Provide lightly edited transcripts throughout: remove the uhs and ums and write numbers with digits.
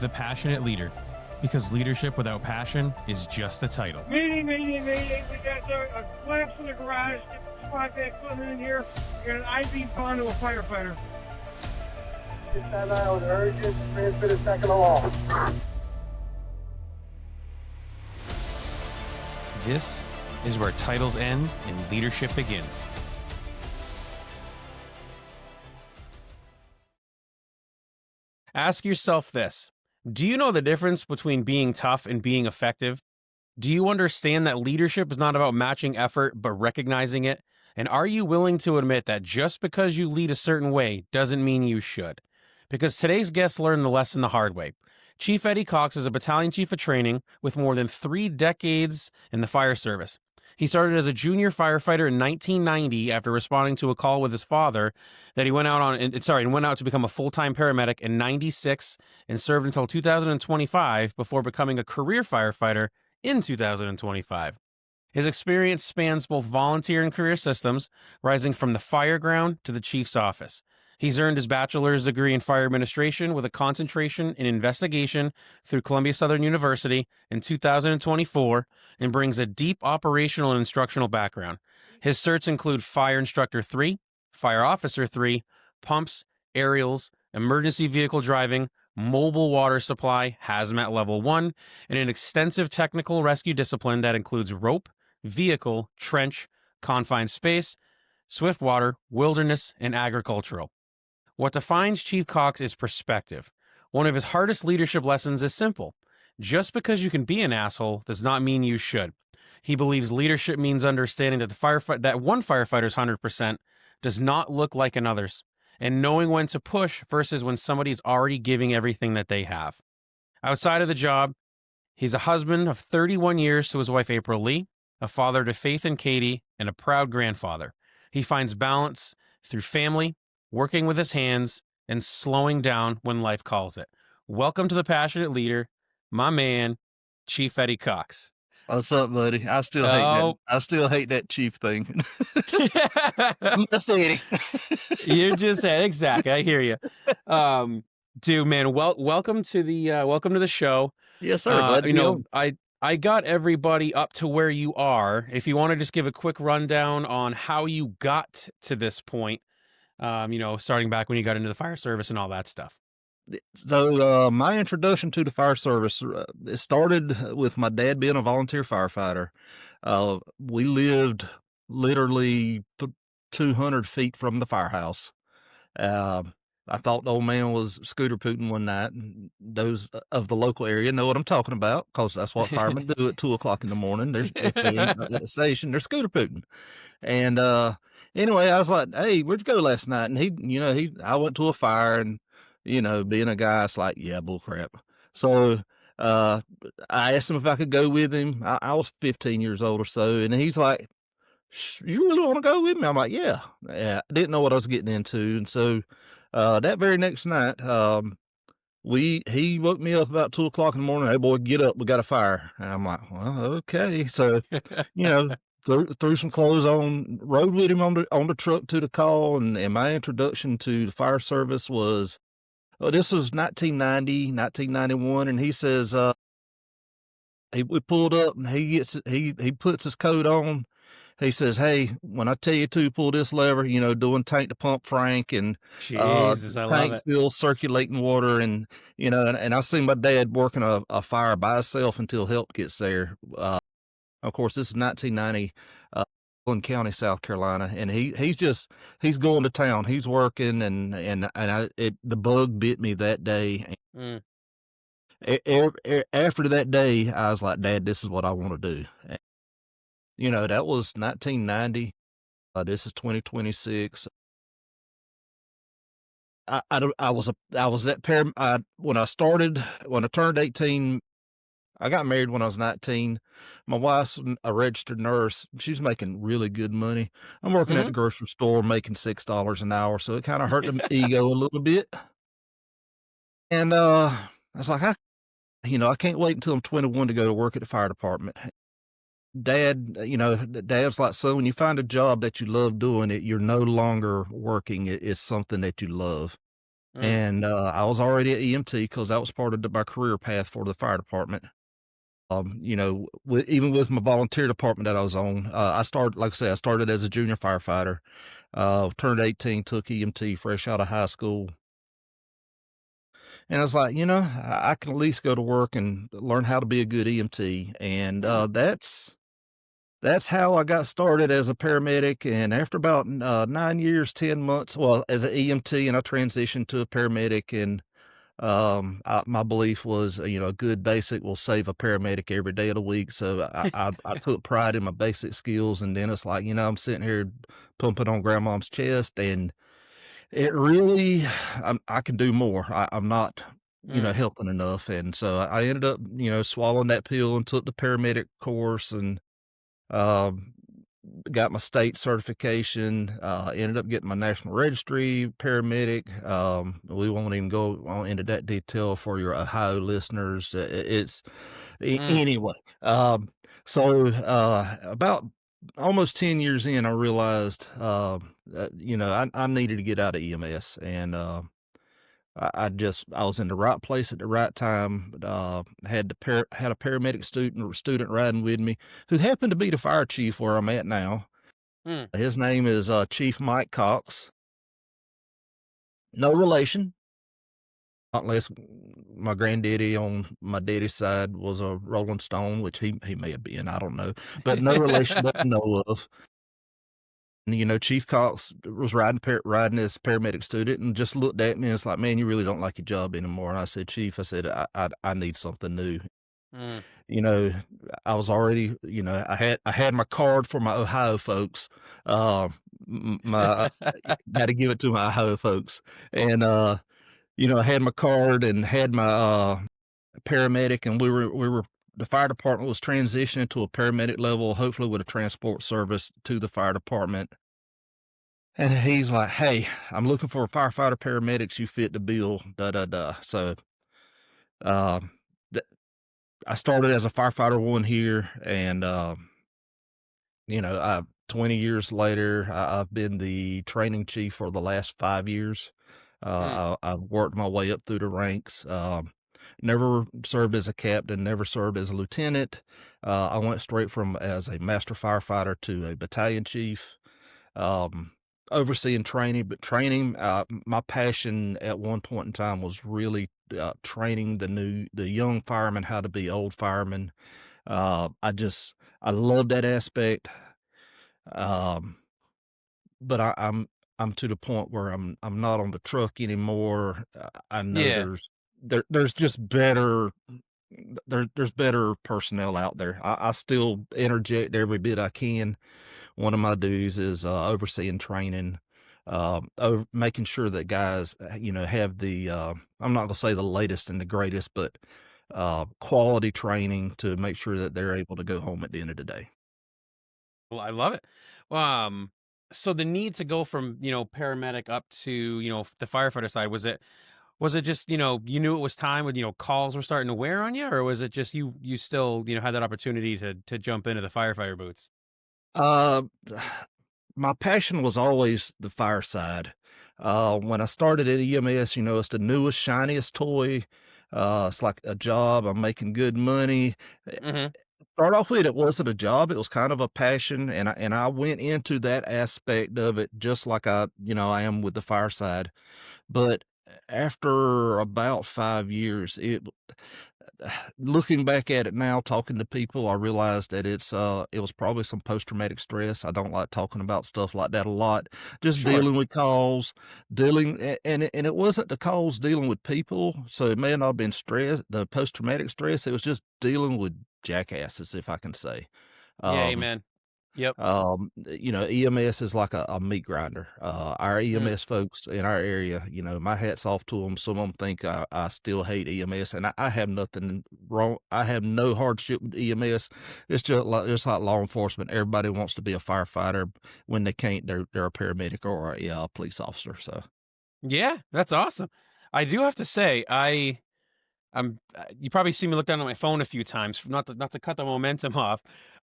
The Passionate Leader, because leadership without passion is just a title. Meeting. We got a collapse in the garage. Get the squad back equipment in here. We got an I-beam gone to a firefighter. Get that out, urgent, transmit a second along. This is where titles end and leadership begins. Ask yourself this. Do you know the difference between being tough and being effective? Do you understand that leadership is not about matching effort, but recognizing it? And are you willing to admit that just because you lead a certain way doesn't mean you should? Because today's guest learned the lesson the hard way. Chief Eddie Cox is a battalion chief of training with more than 3 decades in the fire service. He started as a junior firefighter in 1990 after responding to a call with his father that he went out to become a full-time paramedic in 96 and served until 2025 before becoming a career firefighter in 2025. His experience spans both volunteer and career systems, rising from the fire ground to the chief's office. He's earned his bachelor's degree in fire administration with a concentration in investigation through Columbia Southern University in 2024 and brings a deep operational and instructional background. His certs include Fire Instructor 3, Fire Officer 3, Pumps, Aerials, Emergency Vehicle Driving, Mobile Water Supply, Hazmat Level 1, and an extensive technical rescue discipline that includes rope, vehicle, trench, confined space, swift water, wilderness, and agricultural. What defines Chief Cox is perspective. One of his hardest leadership lessons is simple. Just because you can be an asshole does not mean you should. He believes leadership means understanding that that one firefighter's 100% does not look like another's, and knowing when to push versus when somebody's already giving everything that they have. Outside of the job, he's a husband of 31 years to his wife April Lee, a father to Faith and Katie, and a proud grandfather. He finds balance through family, working with his hands, and slowing down when life calls it. Welcome to The Passionate Leader, my man, Chief Eddie Cox. What's up, buddy? I still hate that. I still hate that chief thing. Just Eddie. You just said exactly. I hear you, dude. Man, welcome to the show. Yes, sir. I got everybody up to where you are. If you want to just give a quick rundown on how you got to this point, starting back when you got into the fire service and all that stuff. So my introduction to the fire service, it started with my dad being a volunteer firefighter. We lived literally 200 feet from the firehouse. I thought the old man was scooter pooting one night. And those of the local area know what I'm talking about, because that's what firemen do at 2:00 in the morning. If they're at the station, they're scooter pooting. And anyway, I was like, "Hey, where'd you go last night?" And I went to a fire, and being a guy, it's like, yeah, bull crap. So I asked him if I could go with him. I was 15 years old or so, and he's like, "You really want to go with me?" I'm like, yeah. I didn't know what I was getting into, and so that very next night, he woke me up about 2:00 in the morning. "Hey, boy, get up, we got a fire." And I'm like, "Well, okay." So threw some clothes on, rode with him on the truck to the call, and my introduction to the fire service was, this was 1990, 1991, and he says, we pulled up, and he puts his coat on. He says, "Hey, when I tell you to pull this lever, doing tank to pump Frank, and Jesus, I love tank it. fill, circulating water, and and I see my dad working a fire by himself until help gets there." Of course, this is 1990, in County, South Carolina, and he's going to town. He's working, and the bug bit me that day. Mm. After that day, I was like, "Dad, this is what I want to do." That was 1990. This is 2026. I was that when I turned 18. I got married when I was 19. My wife's a registered nurse. She's making really good money. I'm working at the grocery store making $6 an hour, so it kind of hurt the ego a little bit. And I was like, I can't wait until I'm 21 to go to work at the fire department. Dad's like, "So when you find a job that you love doing, you're no longer working. It's something that you love." Mm, and I was already at EMT because that was part of my career path for the fire department. Even with my volunteer department that I was on, I started, like I say, I started as a junior firefighter. Turned 18, took EMT fresh out of high school, and I was like, I can at least go to work and learn how to be a good EMT, and mm, that's how I got started as a paramedic. And after about 9 years, 10 months, well, as an EMT, and I transitioned to a paramedic, and my belief was, a good basic will save a paramedic every day of the week. So I took pride in my basic skills. And then it's like, I'm sitting here pumping on grandmom's chest, and it really, I can do more. I'm not, mm, helping enough. And so I ended up, swallowing that pill and took the paramedic course, and, um, got my state certification, ended up getting my national registry paramedic. We won't even go on into that detail for your Ohio listeners. mm. Anyway. About almost 10 years in, I realized, I needed to get out of EMS, and, I was in the right place at the right time. Had a paramedic student riding with me who happened to be the fire chief where I'm at now. Mm. His name is, Chief Mike Cox. No relation, unless my granddaddy on my daddy's side was a Rolling Stone, which he may have been, I don't know, but no relation that I know of. And, Chief Cox was riding as paramedic student and just looked at me and it's like, "Man, you really don't like your job anymore." And I said, "Chief," I said, "I need something new." Mm. You know, I was already, I had my card for my Ohio folks. My Got to give it to my Ohio folks, and I had my card and had my paramedic, and we were the fire department was transitioning to a paramedic level, hopefully with a transport service to the fire department. And he's like, "Hey, I'm looking for a firefighter paramedics. You fit the bill." Da da da. So, um, th- I started as a firefighter one here, and 20 years later, I've been the training chief for the last 5 years. Mm. I've worked my way up through the ranks. Never served as a captain, never served as a lieutenant. I went straight from as a master firefighter to a battalion chief, um, overseeing training. But training, my passion at one point in time was really training the young firemen how to be old firemen. I love that aspect. Um, but I'm to the point where I'm not on the truck anymore. I know Yeah. there's just better there's better personnel out there. I still interject every bit I can. One of my duties is overseeing training, making sure that guys, have the I'm not gonna say the latest and the greatest, but quality training to make sure that they're able to go home at the end of the day. Well, I love it. Um, so the need to go from, paramedic up to, the firefighter side, was it just, you knew it was time when, calls were starting to wear on you, or was it just you still, had that opportunity to jump into the firefighter boots? Uh, my passion was always the fire side. When I started at EMS, it's the newest, shiniest toy. It's like a job. I'm making good money. Mhm. Start off with, it wasn't a job. It was kind of a passion. And I went into that aspect of it just like I am with the fire side. But after about 5 years, looking back at it now, talking to people, I realized that it was probably some post-traumatic stress. I don't like talking about stuff like that a lot. Just Sure. dealing with calls, and it wasn't the calls dealing with people, so it may not have been stress, the post-traumatic stress. It was just dealing with jackasses, if I can say. Yeah, Um, amen. Yep. EMS is like a meat grinder. Our Mm. EMS folks in our area, my hat's off to them. Some of them think I still hate EMS, and I have nothing wrong. I have no hardship with EMS. It's just like law enforcement. Everybody wants to be a firefighter. When they can't, they're a paramedic or a police officer. So, Yeah, that's awesome. I do have to say, You probably see me look down at my phone a few times, not to cut the momentum off.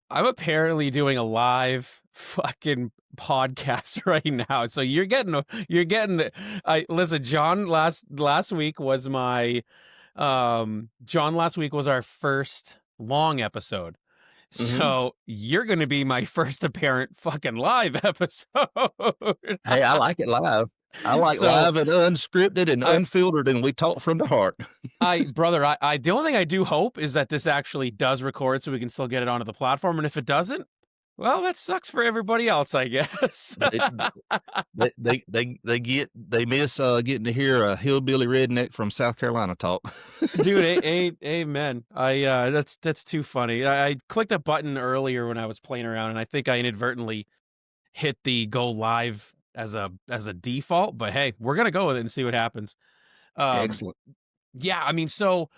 I'm apparently doing a live fucking podcast right now. So you're getting the I listen, John last week was my John last week was our first long episode. Mhm. So you're going to be my first apparent fucking live episode. Hey, I like it live. I like So live and unscripted and I unfiltered, and we talk from the heart. brother, I the only thing I do hope is that this actually does record so we can still get it onto the platform. And if it doesn't, well, that sucks for everybody else, I guess. They they miss getting to hear a hillbilly redneck from South Carolina talk. Dude, amen. That's too funny. I clicked a button earlier when I was playing around, and I think I inadvertently hit the go live as a default. But hey, we're gonna go with it and see what happens. Um, Excellent. yeah, I mean, so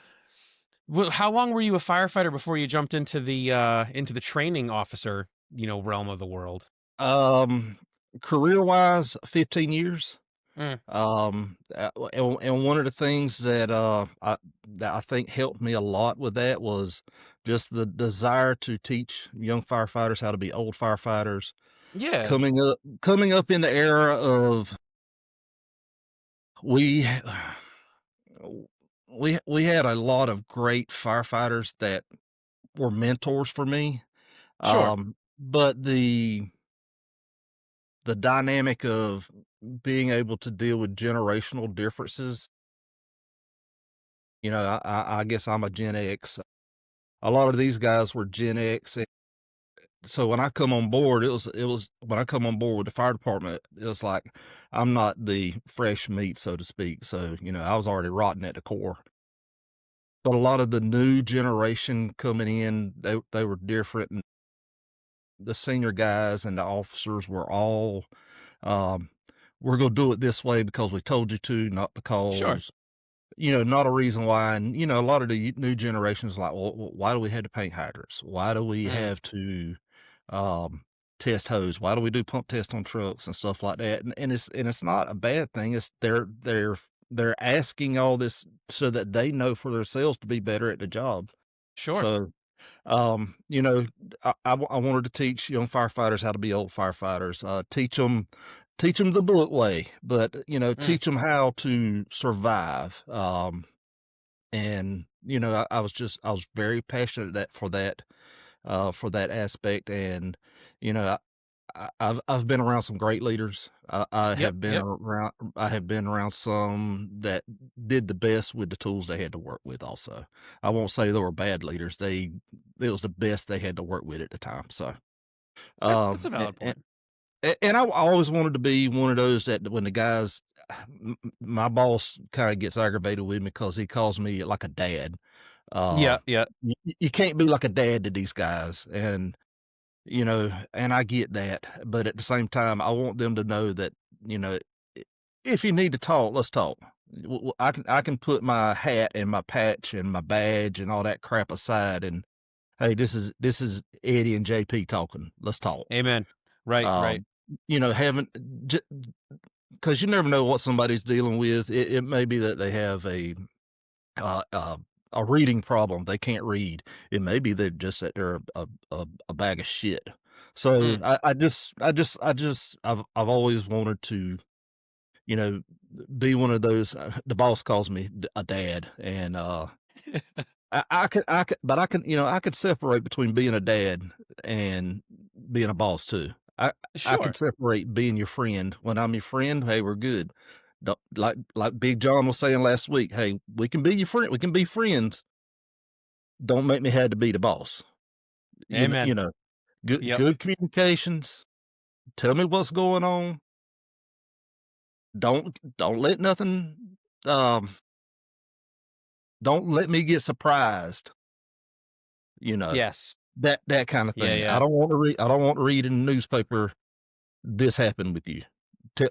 how long were you a firefighter before you jumped into the training officer, realm of the world? Um, Career wise, 15 years. Mm, And one of the things that I think helped me a lot with that was just the desire to teach young firefighters how to be old firefighters. yeah, Coming up in the era of we we had a lot of great firefighters that were mentors for me. sure, But the dynamic of being able to deal with generational differences, I guess I'm a Gen X. A lot of these guys were Gen X. And so when I come on board, it was when I come on board with the fire department, it was like I'm not the fresh meat, so to speak. So, I was already rotten at the core. But a lot of the new generation coming in, they were different. And the senior guys and the officers were all, um, we're going to do it this way because we told you to, not sure, because, not a reason why. And, a lot of the new generations like, well, why do we have to paint hydrants? Why do we mm, have to, um, test hose? Why do we do pump test on trucks and stuff like that? And it's not a bad thing. It's they're asking all this so that they know for themselves to be better at the job. sure, So, you know, I wanted to teach young firefighters how to be old firefighters. Teach them the bullet way, but mm, teach them how to survive. And I was very passionate for that aspect. And you know, I've been around some great leaders. yep, yep, I have been around some that did the best with the tools they had to work with. Also, I won't say they were bad leaders. It was the best they had to work with at the time. So, that's a and, valid and, point. and I always wanted to be one of those that when the guys, my boss kind of gets aggravated with me because he calls me like a dad. Yeah, yeah, You can't be like a dad to these guys, and I get that, but at the same time, I want them to know that, you know, if you need to talk, let's talk. I can put my hat and my patch and my badge and all that crap aside, and hey, this is Eddie and JP talking. Let's talk. amen. Right, right, Um, having because you never know what somebody's dealing with. It may be that they have uh, uh, a reading problem. They can't read. It may be that they're a bag of shit. So mm. I've always wanted to, you know, be one of those. The boss calls me a dad, and but I could separate between being a dad and being a boss too. I Sure, could separate being your friend. When I'm your friend, hey, we're good. Like Big John was saying last week, hey, we can be your friend. We can be friends. Don't make me have to be the boss. You know, amen. you know, good Yep, good communications. Tell me what's going on. Don't let nothing. Um, don't let me get surprised. You know yes, that kind of yeah, thing. yeah, I don't want to read in the newspaper this happened with you.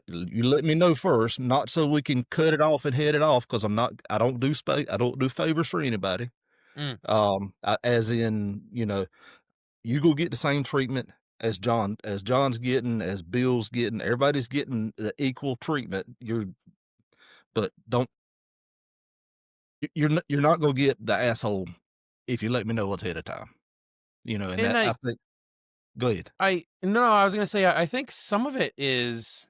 You let me know first, not so we can cut it off and head it off. Because I don't do I don't do favors for anybody. mm. As in, you go get the same treatment as John's getting, as Bill's getting, everybody's getting the equal treatment. But You're not gonna get the asshole if you let me know what's ahead of time, and And that I think. Go ahead. I no, I was gonna say I think some of it is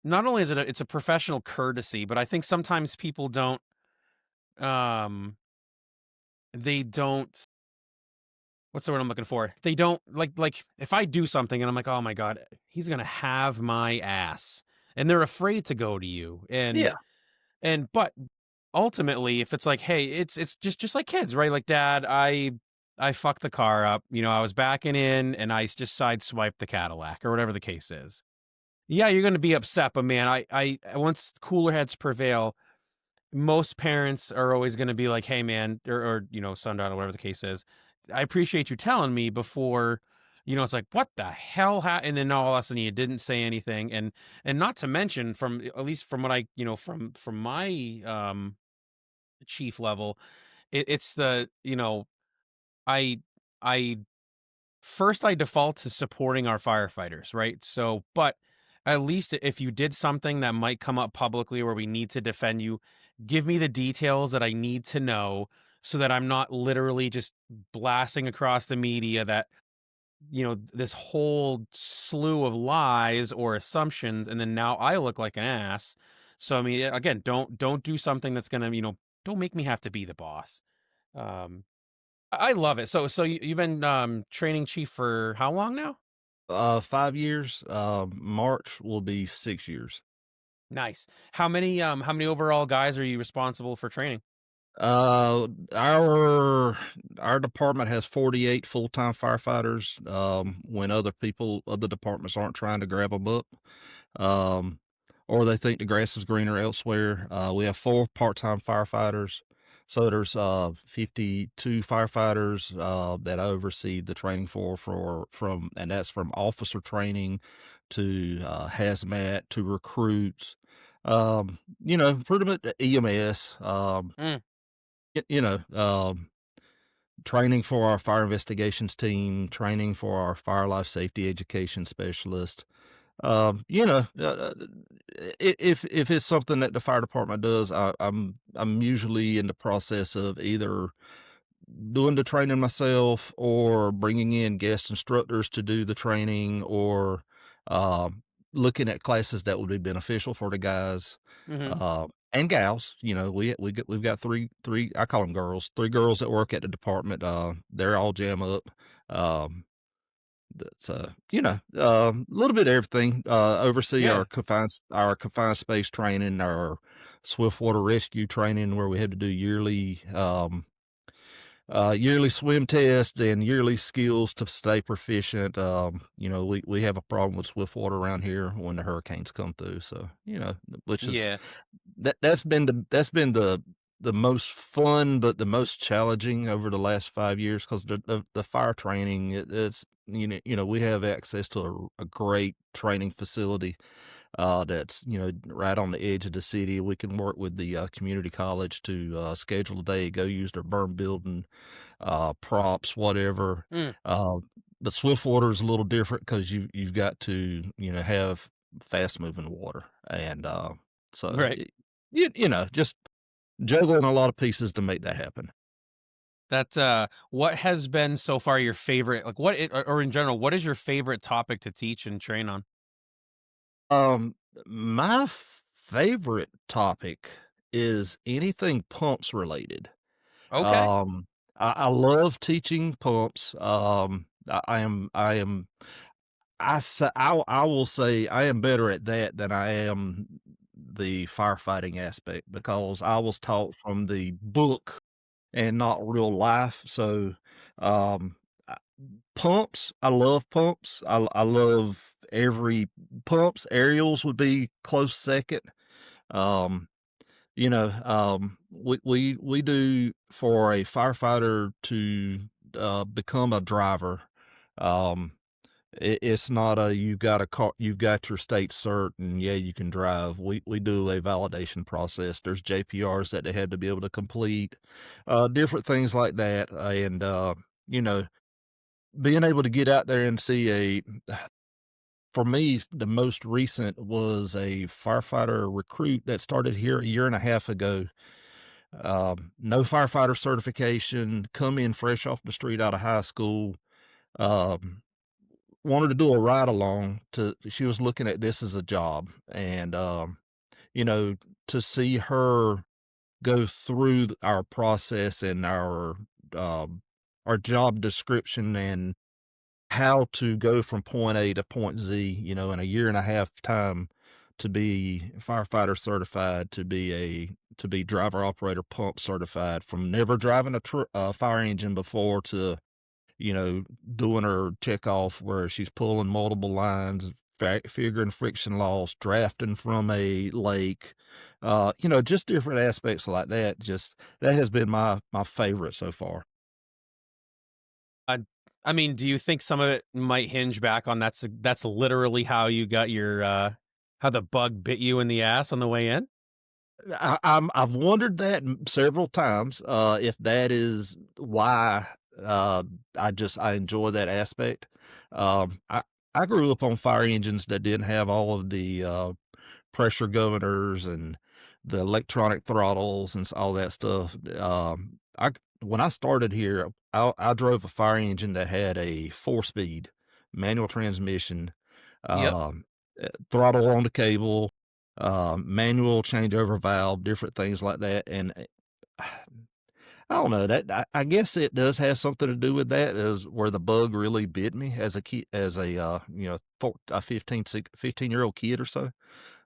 not only is it's a professional courtesy, but I think sometimes people don't um they don't what's the word I'm looking for? They don't like if I do something and I'm like, oh my god, he's gonna have my ass, and they're afraid to go to you, Yeah. and but ultimately, if it's like, hey, it's just like kids, right? Like, dad, I fucked the car up. I was backing in and I just sideswiped the Cadillac or whatever the case is. Yeah, you're going to be upset, but man, I once cooler heads prevail, most parents are always going to be like, hey, man, or son, daughter, whatever the case is. I appreciate you telling me before. It's like, what the hell? And then all of a sudden you didn't say anything. And not to mention, from at least from what from my chief level, it's I I first I default to supporting our firefighters, right? So, but at least if you did something that might come up publicly where we need to defend you, give me the details that I need to know so that I'm not literally just blasting across the media that this whole slew of lies or assumptions, and then now I look like an ass. So I mean, again, don't do something that's gonna don't make me have to be the boss. um I love it. So you've been training chief for how long now? 5 years. March will be 6 years. Nice. How many overall guys are you responsible for training? Uh, our department has 48 full-time firefighters. When other departments aren't trying to grab them up, um, or they think the grass is greener elsewhere. We have 4 part-time firefighters. So there's 52 firefighters that I oversee the training and that's from officer training to hazmat to recruits. Pretty much EMS. Mm, Y you know, training for our fire investigations team, training for our fire life safety education specialist. If it's something that the fire department does, I'm usually in the process of either doing the training myself or bringing in guest instructors to do the training or um, looking at classes that would be beneficial for the guys mhm. and gals. We've got three I call them girls, 3 girls that work at the department. They're all jam up. Um, that's a little bit of everything. Oversee Yeah. our confined space training, our swiftwater rescue training, where we had to do yearly swim test and yearly skills to stay proficient. We have a problem with swift water around here when the hurricanes come through. So, which is Yeah. that's been the most fun, but the most challenging over the last 5 years because the fire training it's we have access to a great training facility that's right on the edge of the city. We can work with the community college to schedule a day, go use their burn building, props, whatever. Mm, Uh, the Swiftwater is a little different because you've got to have fast moving water, and so right. just juggling a lot of pieces to make that happen. What has been so far your favorite, like or in general, what is your favorite topic to teach and train on? My favorite topic is anything pumps related. Okay. I love teaching pumps. I will say I am better at that than I am the firefighting aspect because I was taught from the book and not real life. So, um, I- pumps, I love pumps. I love every pumps. Aerials would be close second. Um, we do for a firefighter to become a driver. Um, it's not a you got a car, you've got your state cert, and yeah, you can drive. We do a validation process. There's JPRs that they had to be able to complete, different things like that, and you know, being able to get out there and see for me, the most recent was a firefighter recruit that started here a year and a half ago. No firefighter certification, come in fresh off the street out of high school. Um, Wanted to do a ride along she was looking at this as a job. And, you know, to see her go through our process and our job description and how to go from point A to point Z, in a year and a half time to be firefighter certified, to be driver operator pump certified, from never driving a fire engine before to, doing her check off where she's pulling multiple lines, figuring friction loss, drafting from a lake, just different aspects like that. Just that has been my favorite so far. I I mean, do you think some of it might hinge back on that's literally how you got your how the bug bit you in the ass on the way in? I've wondered that several times, if that is why, I enjoy that aspect. I grew up on fire engines that didn't have all of the, pressure governors and the electronic throttles and all that stuff. When I started here, I drove a fire engine that had a 4-speed manual transmission, Yep. um, throttle on the cable, manual changeover valve, different things like that. And I don't know that I guess it does have something to do with that, is where the bug really bit me as a kid, as a, a 15-year-old kid or so.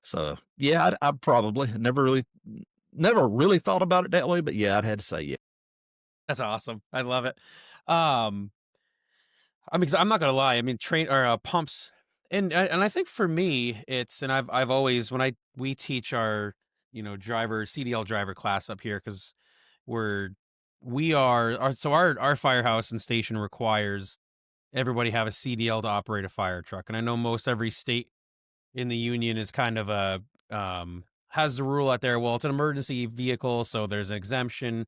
So yeah, I probably never really thought about it that way, but yeah, I'd had to say yeah. That's awesome. I love it. Um I mean, 'cause I'm not gonna lie. I mean, train or pumps, and I think for me, it's and I've always when I we teach our driver CDL driver class up here because we're we are our so our firehouse and station requires everybody have a CDL to operate a fire truck, and I know most every state in the union is kind of a has the rule out there. Well, it's an emergency vehicle, so there's an exemption.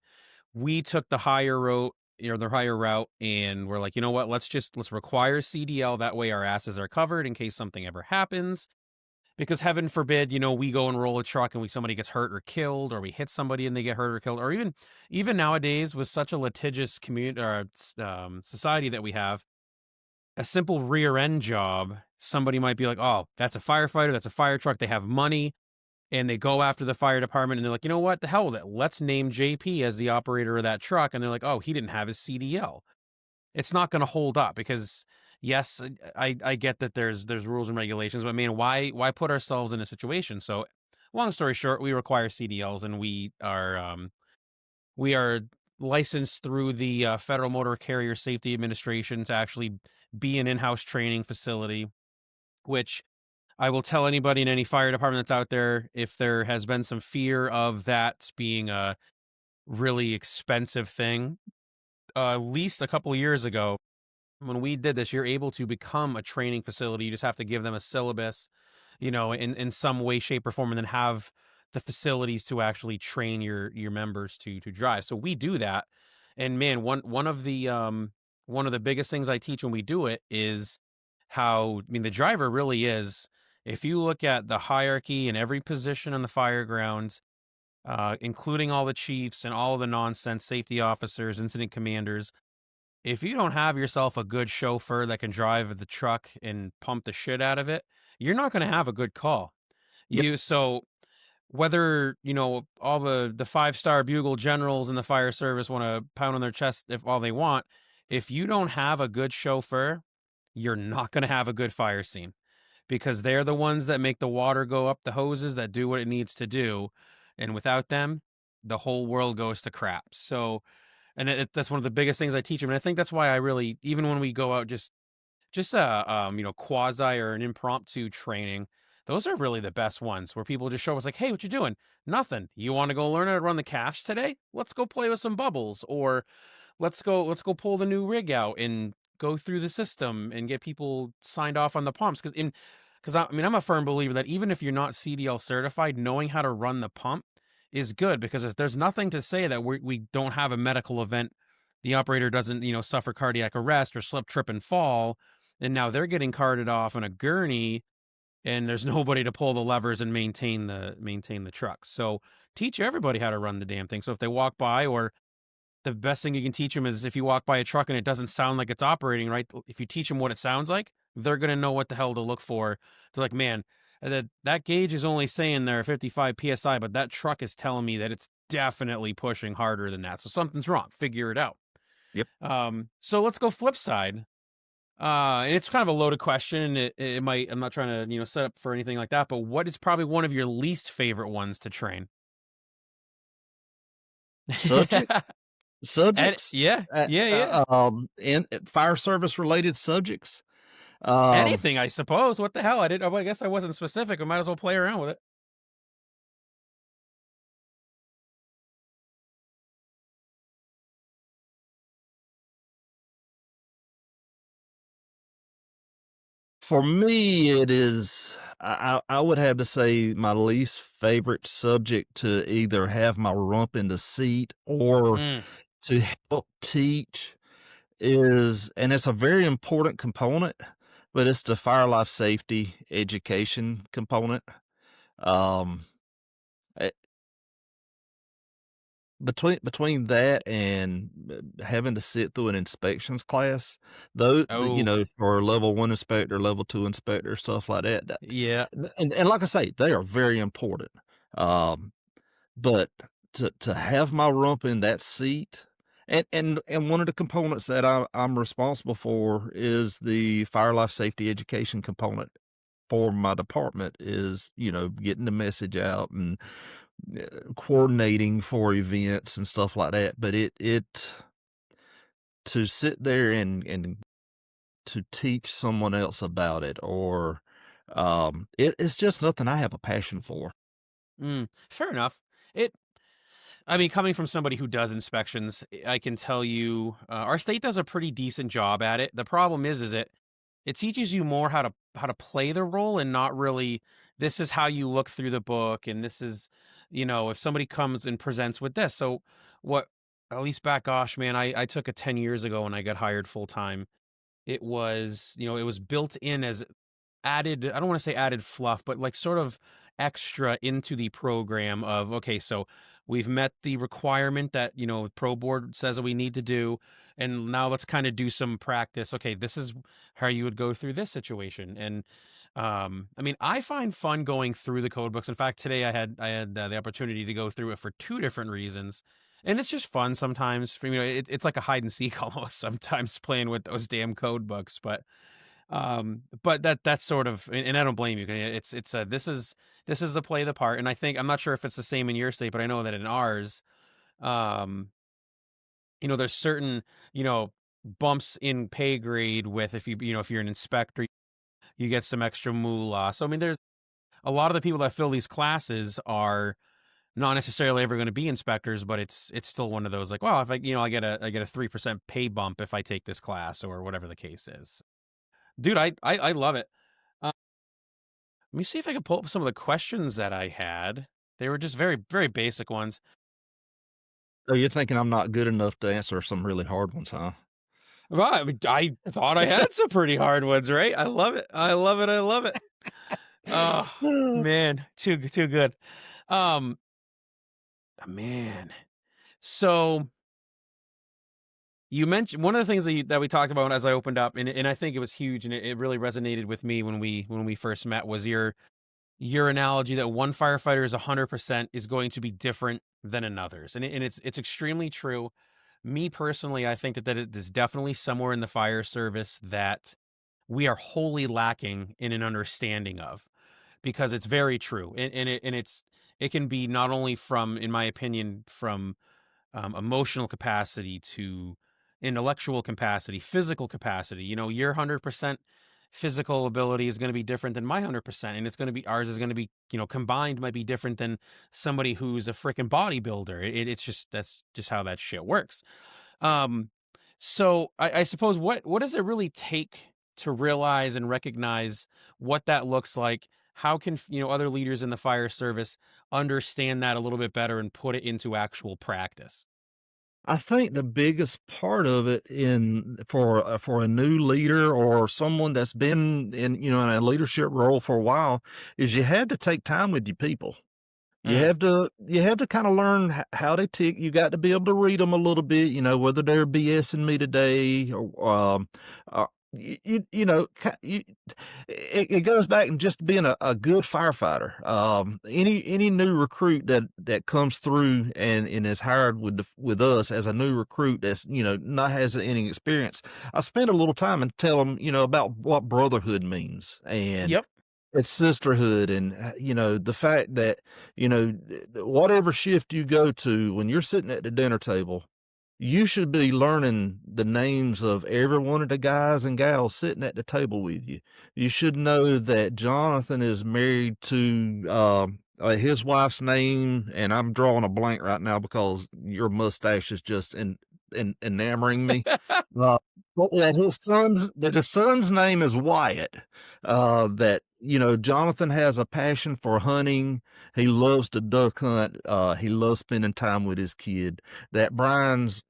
We took the higher route, the higher route, and we're like, you know what? Let's require CDL. That way, our asses are covered in case something ever happens. Because heaven forbid, we go and roll a truck and somebody gets hurt or killed, or we hit somebody and they get hurt or killed, or even nowadays with such a litigious community or society that we have, a simple rear end job, somebody might be like, oh, that's a firefighter, that's a fire truck, they have money, and they go after the fire department and they're like, you know what, the hell with it. Let's name JP as the operator of that truck. And they're like, oh, he didn't have his CDL. It's not going to hold up because yes, I get that there's rules and regulations, but man, why put ourselves in a situation? So long story short, we require CDLs and we are licensed through the Federal Motor Carrier Safety Administration to actually be an in-house training facility, which I will tell anybody in any fire department that's out there, if there has been some fear of that being a really expensive thing, at least a couple of years ago, when we did this, you're able to become a training facility. You just have to give them a syllabus, in some way, shape, or form, and then have the facilities to actually train your members to drive. So we do that. And man, one of the biggest things I teach when we do it is how, I mean, the driver really is, if you look at the hierarchy in every position on the fire grounds, including all the chiefs and all of the nonsense safety officers, incident commanders, if you don't have yourself a good chauffeur that can drive the truck and pump the shit out of it, you're not going to have a good call. Yep. So whether, all the five-star bugle generals in the fire service want to pound on their chest if all they want, if you don't have a good chauffeur, you're not going to have a good fire scene because they're the ones that make the water go up the hoses, that do what it needs to do. And without them, the whole world goes to crap. So, and that's one of the biggest things I teach them. And I think that's why I really, even when we go out, just a, quasi or an impromptu training, those are really the best ones where people just show us like, hey, what you doing? Nothing. You want to go learn how to run the calves today? Let's go play with some bubbles, or let's go pull the new rig out and go through the system and get people signed off on the pumps. Because I mean, I'm a firm believer that even if you're not CDL certified, knowing how to run the pump is good, because if there's nothing to say that we don't have a medical event, the operator doesn't, suffer cardiac arrest or slip, trip, and fall, and now they're getting carted off on a gurney, and there's nobody to pull the levers and maintain the truck. So teach everybody how to run the damn thing. So if they walk by, or the best thing you can teach them is if you walk by a truck and it doesn't sound like it's operating right, if you teach them what it sounds like, they're going to know what the hell to look for. They're like, man, that gauge is only saying they're 55 psi, but that truck is telling me that it's definitely pushing harder than that. So something's wrong. Figure it out. Yep. So let's go flip side. And it's kind of a loaded question, and it might, I'm not trying to, set up for anything like that, but what is probably one of your least favorite ones to train? Subject subjects, Yeah, yeah, yeah. in fire service related subjects. Um, Anything, I suppose. What the hell? I guess I wasn't specific. I might as well play around with it. for me, it is. I would have to say my least favorite subject to either have my rump in the seat or Mm. to help teach is, and it's a very important component, but it's the fire life safety education component. Um, eh, between that and having to sit through an inspections class, though, Oh, for level 1 inspector, level 2 inspector, stuff like that, yeah. and like I say, they are very important. Um, but to have my rump in that seat, and one of the components that I'm responsible for is the fire life safety education component for my department is, getting the message out and coordinating for events and stuff like that. But it to sit there and to teach someone else about it, or it's just nothing I have a passion for. Fair enough. It I mean, coming from somebody who does inspections, I can tell you, our state does a pretty decent job at it. The problem is it teaches you more how to play the role, and not really, this is how you look through the book, and this is, if somebody comes and presents with this. So what, at least back, gosh, man, I took it 10 years ago when I got hired full time. It was built in as added, I don't want to say added fluff, but like sort of extra into the program of, okay, so we've met the requirement that, pro board says that we need to do, and now let's kind of do some practice. Okay, this is how you would go through this situation. And I mean, I find fun going through the code books. In fact, today I had the opportunity to go through it for two different reasons. And it's just fun sometimes for me. It's like a hide and seek almost sometimes, playing with those damn code books. But that's sort of, and I don't blame you. This is the play the part. And I think, I'm not sure if it's the same in your state, but I know that in ours, um, there's certain, you know, bumps in pay grade with, if you're an inspector, you get some extra moolah. So I mean, there's a lot of the people that fill these classes are not necessarily ever going to be inspectors, but it's still one of those, like, well, if I get a 3% pay bump if I take this class, or whatever the case is. Dude, I love it. Let me see if I can pull up some of the questions that I had. They were just very, very basic ones. So you're thinking I'm not good enough to answer some really hard ones, huh? Well, I mean, I thought I had some pretty hard ones, right? I love it. I love it. I love it. Oh man, too good. Um, man. So you mentioned one of the things that we talked about as I opened up, and I think it was huge, and it really resonated with me when we first met, was your analogy that one firefighter is 100% is going to be different than another's, and it's extremely true. Me personally, I think that it is definitely somewhere in the fire service that we are wholly lacking in an understanding of, because it's very true, and it can be not only from, in my opinion, from emotional capacity to intellectual capacity, physical capacity. Your 100% physical ability is going to be different than my 100%. And it's going to be, ours is going to be, combined, might be different than somebody who's a freaking bodybuilder. It's just, that's just how that shit works. Um, so I suppose, what does it really take to realize and recognize what that looks like? How can, other leaders in the fire service understand that a little bit better and put it into actual practice? I think the biggest part of it for a new leader or someone that's been in a leadership role for a while is you had to take time with your people. Mm. You have to kind of learn how they tick. You got to be able to read them a little bit, whether they're BSing me today or you know, it goes back and just being a good firefighter. Any new recruit that comes through and is hired with us as a new recruit that's not has any experience. I spend a little time and tell them about what brotherhood means and Yep. it's sisterhood and the fact that whatever shift you go to when you're sitting at the dinner table, you should be learning the names of every one of the guys and gals sitting at the table with you. You should know that Jonathan is married to his wife's name, and I'm drawing a blank right now because your mustache is just enamoring me. But that his son's name is Wyatt. That Jonathan has a passion for hunting. He loves to duck hunt. He loves spending time with his kid. That Brian's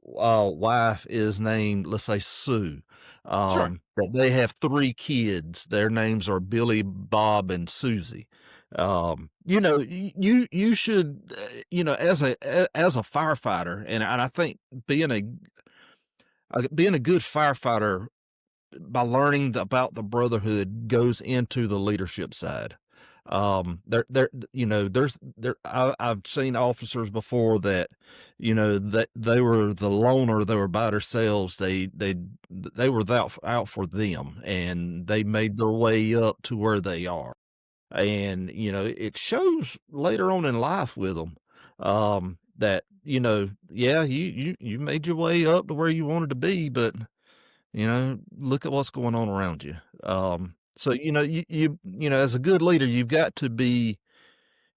wife is named, let's say, Sue. Sure. That they have 3 kids. Their names are Billy, Bob, and Susie. You should, as a firefighter, and I think being a good firefighter by learning about the brotherhood goes into the leadership side. I've seen officers before that, that they were the loner, they were by themselves. They were out for them and they made their way up to where they are. And, it shows later on in life with them, that, yeah, you made your way up to where you wanted to be, but look at what's going on around you. So, as a good leader, you've got to be,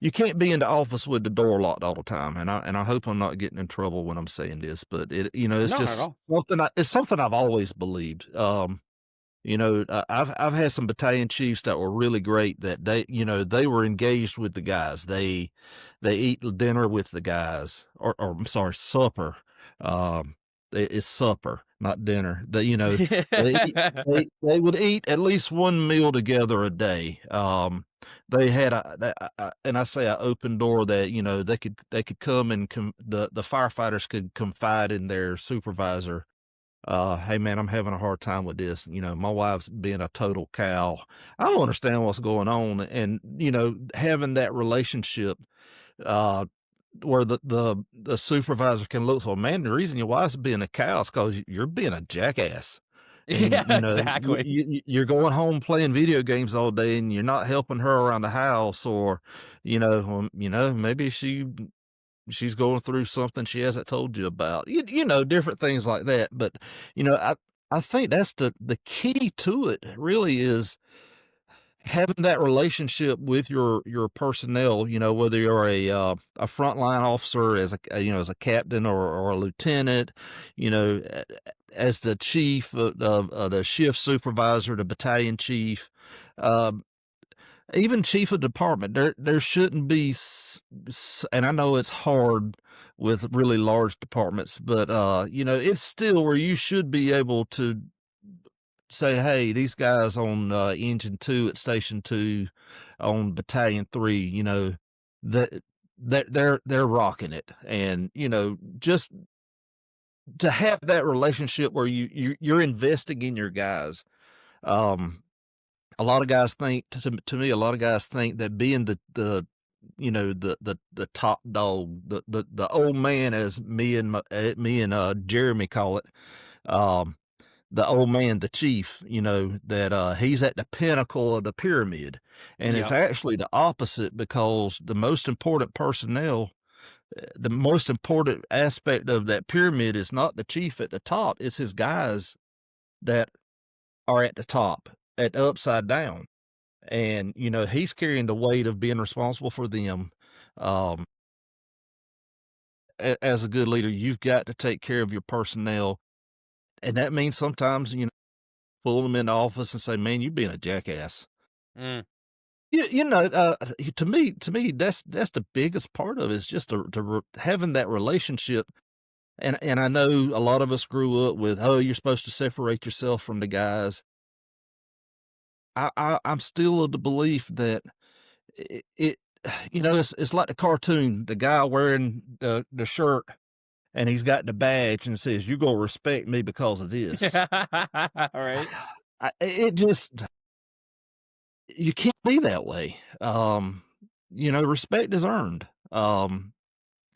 you can't be in the office with the door locked all the time. And I hope I'm not getting in trouble when I'm saying this, but it's No, not at just all. it's something I've always believed. I've had some battalion chiefs that were really great that they were engaged with the guys. They eat dinner with the guys or I'm sorry, supper. It's supper, not dinner. They would eat at least one meal together a day. They had and I say an open door that they could come and the firefighters could confide in their supervisor. Hey man, I'm having a hard time with this. My wife's being a total cow. I don't understand what's going on, and having that relationship. Where the supervisor can look, so man, the reason your wife's being a cow is because you're being a jackass, and Yeah, exactly. you're going home playing video games all day, and you're not helping her around the house, or maybe she's going through something she hasn't told you about, different things like that. But I think that's the key to it. Really is having that relationship with your personnel, whether you're a frontline officer as as a captain or a lieutenant, as the chief of the shift supervisor, the battalion chief, even chief of department. There shouldn't be, and I know it's hard with really large departments, but it's still where you should be able to say, hey, these guys on engine 2 at station 2 on battalion 3, that they're rocking it. And just to have that relationship where you're investing in your guys. A lot of guys think, to me, a lot of guys think that being the top dog, the old man, as me and Jeremy call it, the old man, the chief, that he's at the pinnacle of the pyramid. And it's Yep. actually the opposite, because the most important personnel, the most important aspect of that pyramid is not the chief at the top, it's his guys that are at the top, at the upside down. And, he's carrying the weight of being responsible for them. As a good leader, you've got to take care of your personnel. And that means sometimes, pull them in the office and say, man, you being a jackass. Mm. To me, that's the biggest part of it, is just having that relationship. And I know a lot of us grew up with, oh, you're supposed to separate yourself from the guys. I'm still of the belief that it's like the cartoon, the guy wearing the shirt and he's got the badge and says, "You gonna respect me because of this." Yeah. All right. It just you can't be that way. Respect is earned. I'm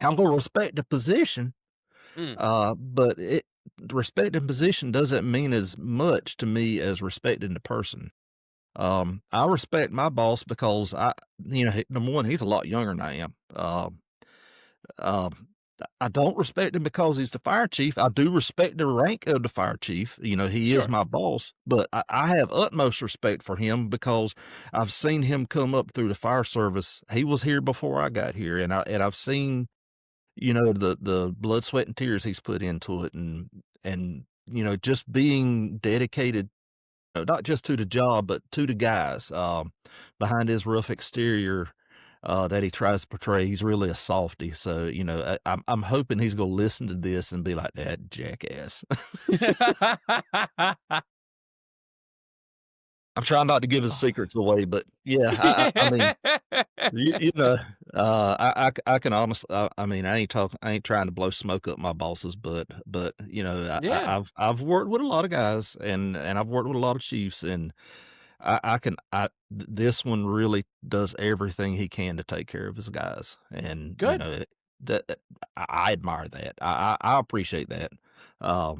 gonna respect the position, Mm, but respecting position doesn't mean as much to me as respecting the person. I respect my boss because number one, he's a lot younger than I am. Um, I don't respect him because he's the fire chief. I do respect the rank of the fire chief. He is sure. my boss, but I have utmost respect for him because I've seen him come up through the fire service. He was here before I got here, and I've seen the blood, sweat, and tears he's put into it, and just being dedicated, not just to the job but to the guys. Behind his rough exterior, that he tries to portray, he's really a softy. So I'm hoping he's gonna listen to this and be like, "That jackass." I'm trying not to give his secrets away, but yeah, I mean, I can honestly, I mean, I ain't trying to blow smoke up my boss's butt, but Yeah. I've worked with a lot of guys, and I've worked with a lot of chiefs, and this one really does everything he can to take care of his guys, and Good. I admire that. I appreciate that. So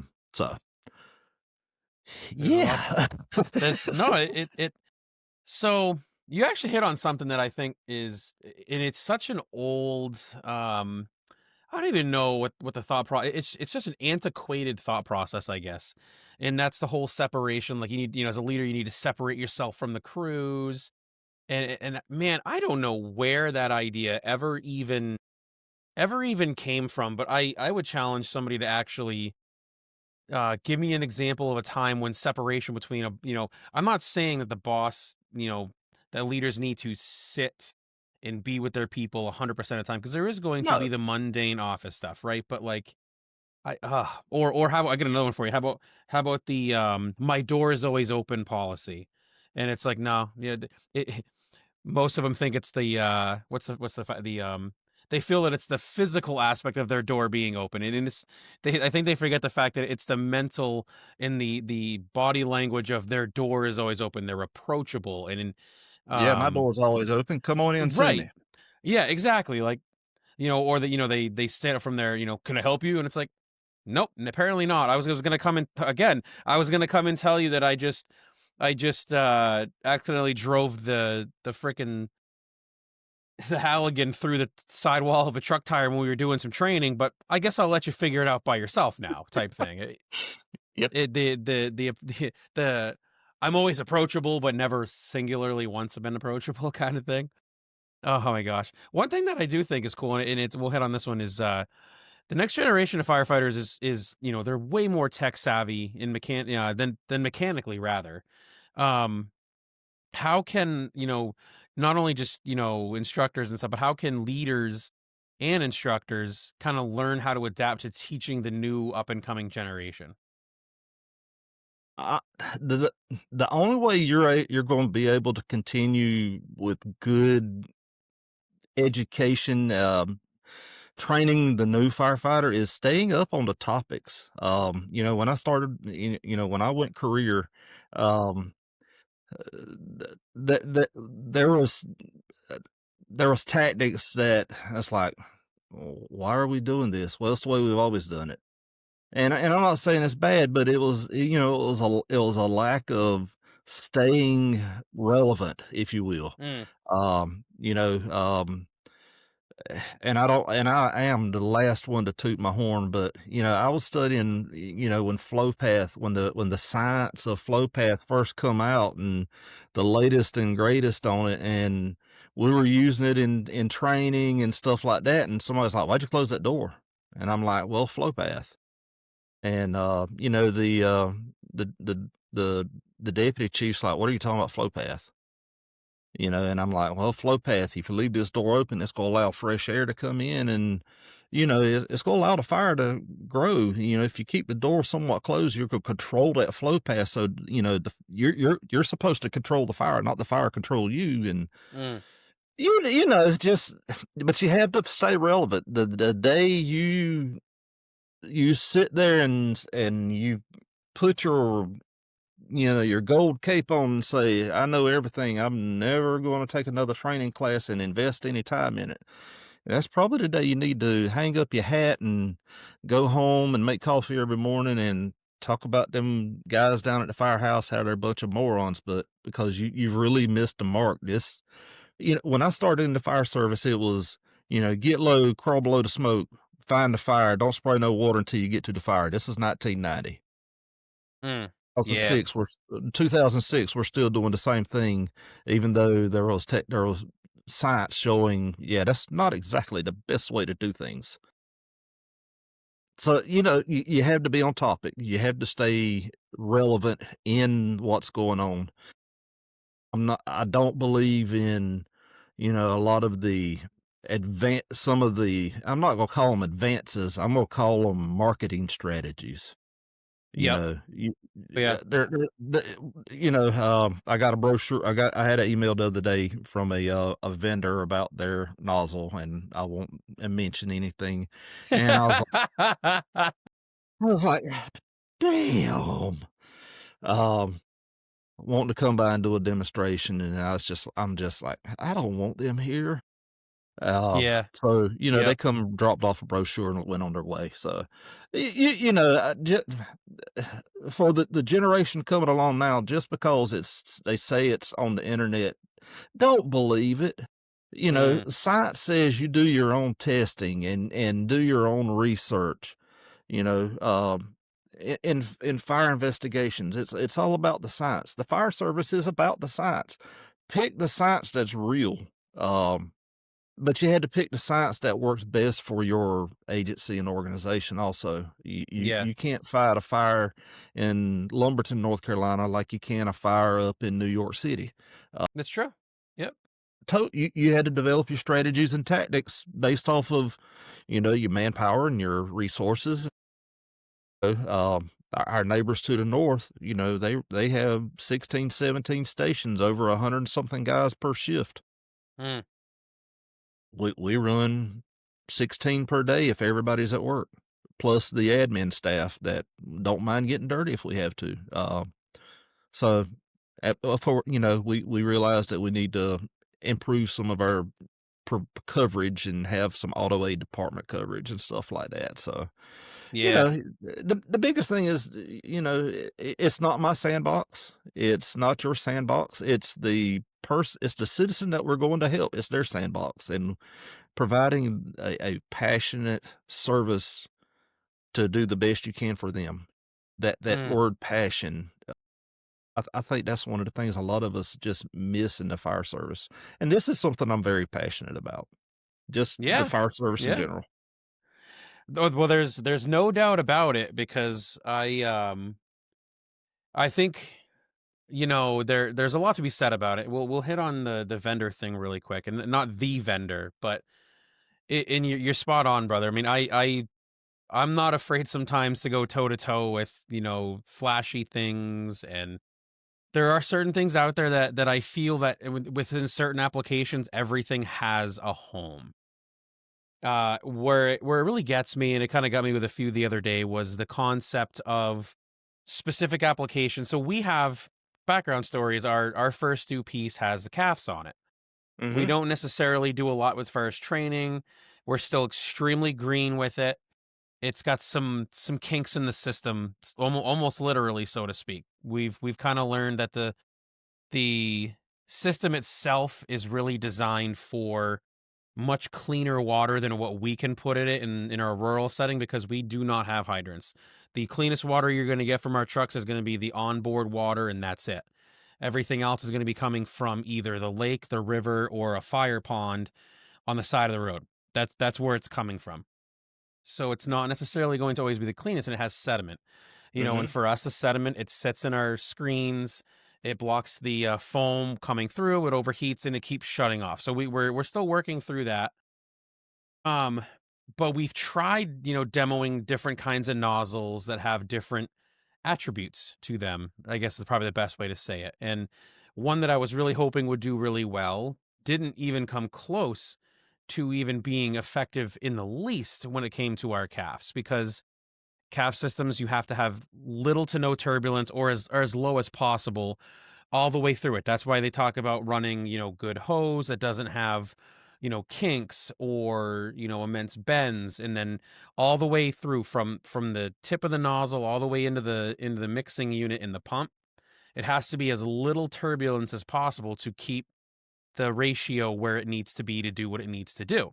There's a lot. yeah. This no. It. So you actually hit on something that I think is, and it's such an old. I don't even know what the thought process. It's just an antiquated thought process, I guess, and that's the whole separation. Like you need, as a leader, you need to separate yourself from the crews. And man, I don't know where that idea ever even came from, but I would challenge somebody to actually give me an example of a time when separation between I'm not saying that the boss, that leaders need to sit and be with their people 100% of the time, because there is going to No. be the mundane office stuff, right? But like or how about, I get another one for you. How about the my door is always open policy? And it's like, no, yeah, most of them think it's the they feel that it's the physical aspect of their door being open, and I think they forget the fact that it's the mental and the body language of their door is always open. They're approachable, and Yeah, my um door's always open. Come on in and see right. me. Yeah, exactly. Like, or that, they stand up from there, can I help you? And it's like, nope, apparently not. I was gonna come in again. I was gonna come and tell you that I just accidentally drove the frickin' the Halligan through the sidewall of a truck tire when we were doing some training, but I guess I'll let you figure it out by yourself now, type thing. Yep. The I'm always approachable, but never singularly once have been approachable kind of thing. Oh my gosh. One thing that I do think is cool, and it's we'll hit on this one, is the next generation of firefighters is they're way more tech savvy in than mechanically rather. Um, how can not only just instructors and stuff, but how can leaders and instructors kind of learn how to adapt to teaching the new up and coming generation? I, the only way you're going to be able to continue with good education, training the new firefighter is staying up on the topics. When I started, when I went career, um, that uh, there was tactics that it's like, why are we doing this? Well, it's the way we've always done it. And I'm not saying it's bad, but it was a lack of staying relevant, if you will. Mm, Um, you know, um, and I am the last one to toot my horn, but I was studying, when flow path, when the science of flow path first come out, and the latest and greatest on it, and we were using it in training and stuff like that, and somebody's like, "Why'd you close that door?" And I'm like, "Well, flow path." And the deputy chief's like, "What are you talking about, flow path?" And I'm like, "Well, flow path, if you leave this door open, it's going to allow fresh air to come in, and it's going to allow the fire to grow. If you keep the door somewhat closed, you're going to control that flow path. So you're supposed to control the fire, not the fire control you." And mm. You know, just but you have to stay relevant. The day you sit there and you put your your gold cape on and say, I know everything. I'm never going to take another training class and invest any time in it. That's probably the day you need to hang up your hat and go home and make coffee every morning and talk about them guys down at the firehouse, how they're a bunch of morons, but because you've really missed the mark. This, when I started in the fire service, it was, get low, crawl below the smoke, find the fire, don't spray no water until you get to the fire. This is 1990. Mm. Yeah. 2006, 2006, we're still doing the same thing, even though there was science showing, yeah, that's not exactly the best way to do things. So, you have to be on topic. You have to stay relevant in what's going on. I don't believe in, a lot of the I'm not going to call them advances. I'm going to call them marketing strategies. You Yep. know, Yeah. I got a brochure. I had an email the other day from a vendor about their nozzle, and I won't mention anything. And I was like, damn, um, wanting to come by and do a demonstration, and I'm just like, I don't want them here. Yeah. So, they Yep. come dropped off a brochure and went on their way. So, for the generation coming along now, just because they say it's on the internet, don't believe it. Mm. Science says you do your own testing and do your own research. You know, in fire investigations, it's all about the science. The fire service is about the science. Pick the science that's real. But you had to pick the science that works best for your agency and organization also. Yeah. You can't fight a fire in Lumberton, North Carolina like you can a fire up in New York City. That's true. Yep. You had to develop your strategies and tactics based off of, your manpower and your resources. Our neighbors to the north, they have 16, 17 stations, over 100 and something guys per shift. Mm. We run 16 per day if everybody's at work, plus the admin staff that don't mind getting dirty if we have to. So, we realized that we need to improve some of our coverage and have some auto aid department coverage and stuff like that. So, Yeah. the biggest thing is, it's not my sandbox. It's not your sandbox. It's it's the citizen that we're going to help. It's their sandbox, and providing a passionate service to do the best you can for them. That Mm. word passion, I think that's one of the things a lot of us just miss in the fire service. And this is something I'm very passionate about. Just the Yeah. fire service in Yeah. general. Well, there's no doubt about it, because I think, there's a lot to be said about it. We'll hit on the vendor thing really quick, and not the vendor, but and you're spot on, brother. I mean, I'm not afraid sometimes to go toe to toe with, flashy things, and there are certain things out there that I feel that within certain applications, everything has a home. Where it really gets me, and it kind of got me with a few the other day, was the concept of specific applications. So we have background stories. Our first two piece has the calves on it. We Mm-hmm. don't necessarily do a lot with first training. We're still extremely green with it. It's got some kinks in the system, almost literally, so to speak. We've kind of learned that the system itself is really designed for much cleaner water than what we can put in it in our rural setting, because we do not have hydrants. The cleanest water you're going to get from our trucks is going to be the onboard water, and that's it. Everything else is going to be coming from either the lake, the river, or a fire pond on the side of the road. That's where it's coming from. So it's not necessarily going to always be the cleanest, and it has sediment. And Mm-hmm. for us, the sediment, it sits in our screens. It blocks the foam coming through. It overheats and it keeps shutting off. So we're still working through that. Um, but we've tried, demoing different kinds of nozzles that have different attributes to them, I guess is probably the best way to say it. And one that I was really hoping would do really well didn't even come close to even being effective in the least when it came to our calves, because calf systems, you have to have little to no turbulence, or as low as possible all the way through it. That's why they talk about running, good hose that doesn't have, kinks or, immense bends, and then all the way through from the tip of the nozzle all the way into the mixing unit in the pump. It has to be as little turbulence as possible to keep the ratio where it needs to be to do what it needs to do.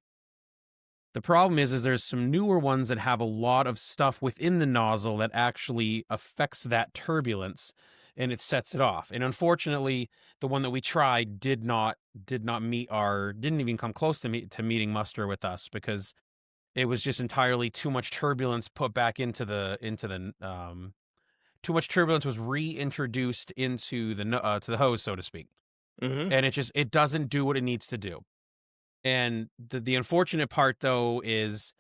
The problem is there's some newer ones that have a lot of stuff within the nozzle that actually affects that turbulence, and it sets it off. And unfortunately, the one that we tried did not didn't even come close to meeting muster with us, because it was just entirely too much turbulence put back too much turbulence was reintroduced into to the hose, so to speak. Mhm. And it doesn't do what it needs to do. And the unfortunate part, though, is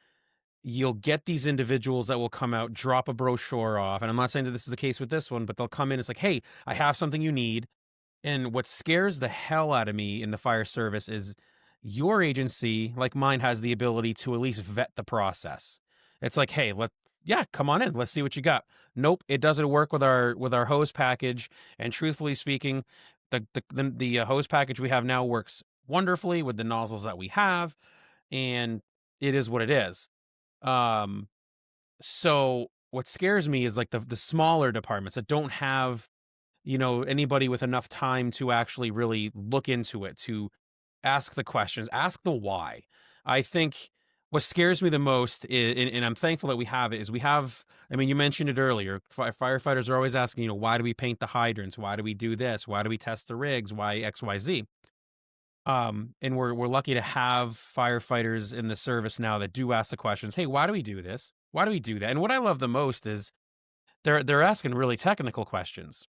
you'll get these individuals that will come out, drop a brochure off. And I'm not saying that this is the case with this one, but they'll come in. It's like, hey, I have something you need. And what scares the hell out of me in the fire service is your agency, like mine, has the ability to at least vet the process. It's like, hey, yeah, come on in. Let's see what you got. Nope, it doesn't work with our hose package. And truthfully speaking, the hose package we have now works wonderfully with the nozzles that we have, and it is what it is. Um, so what scares me is like the smaller departments that don't have, anybody with enough time to actually really look into it, to ask the questions, ask the why. I think what scares me the most is, and I'm thankful that we have it, is we have, I mean, you mentioned it earlier, firefighters are always asking, why do we paint the hydrants? Why do we do this? Why do we test the rigs? Why X, Y, Z? And we're lucky to have firefighters in the service now that do ask the questions. Hey, why do we do this? Why do we do that? And what I love the most is they're asking really technical questions.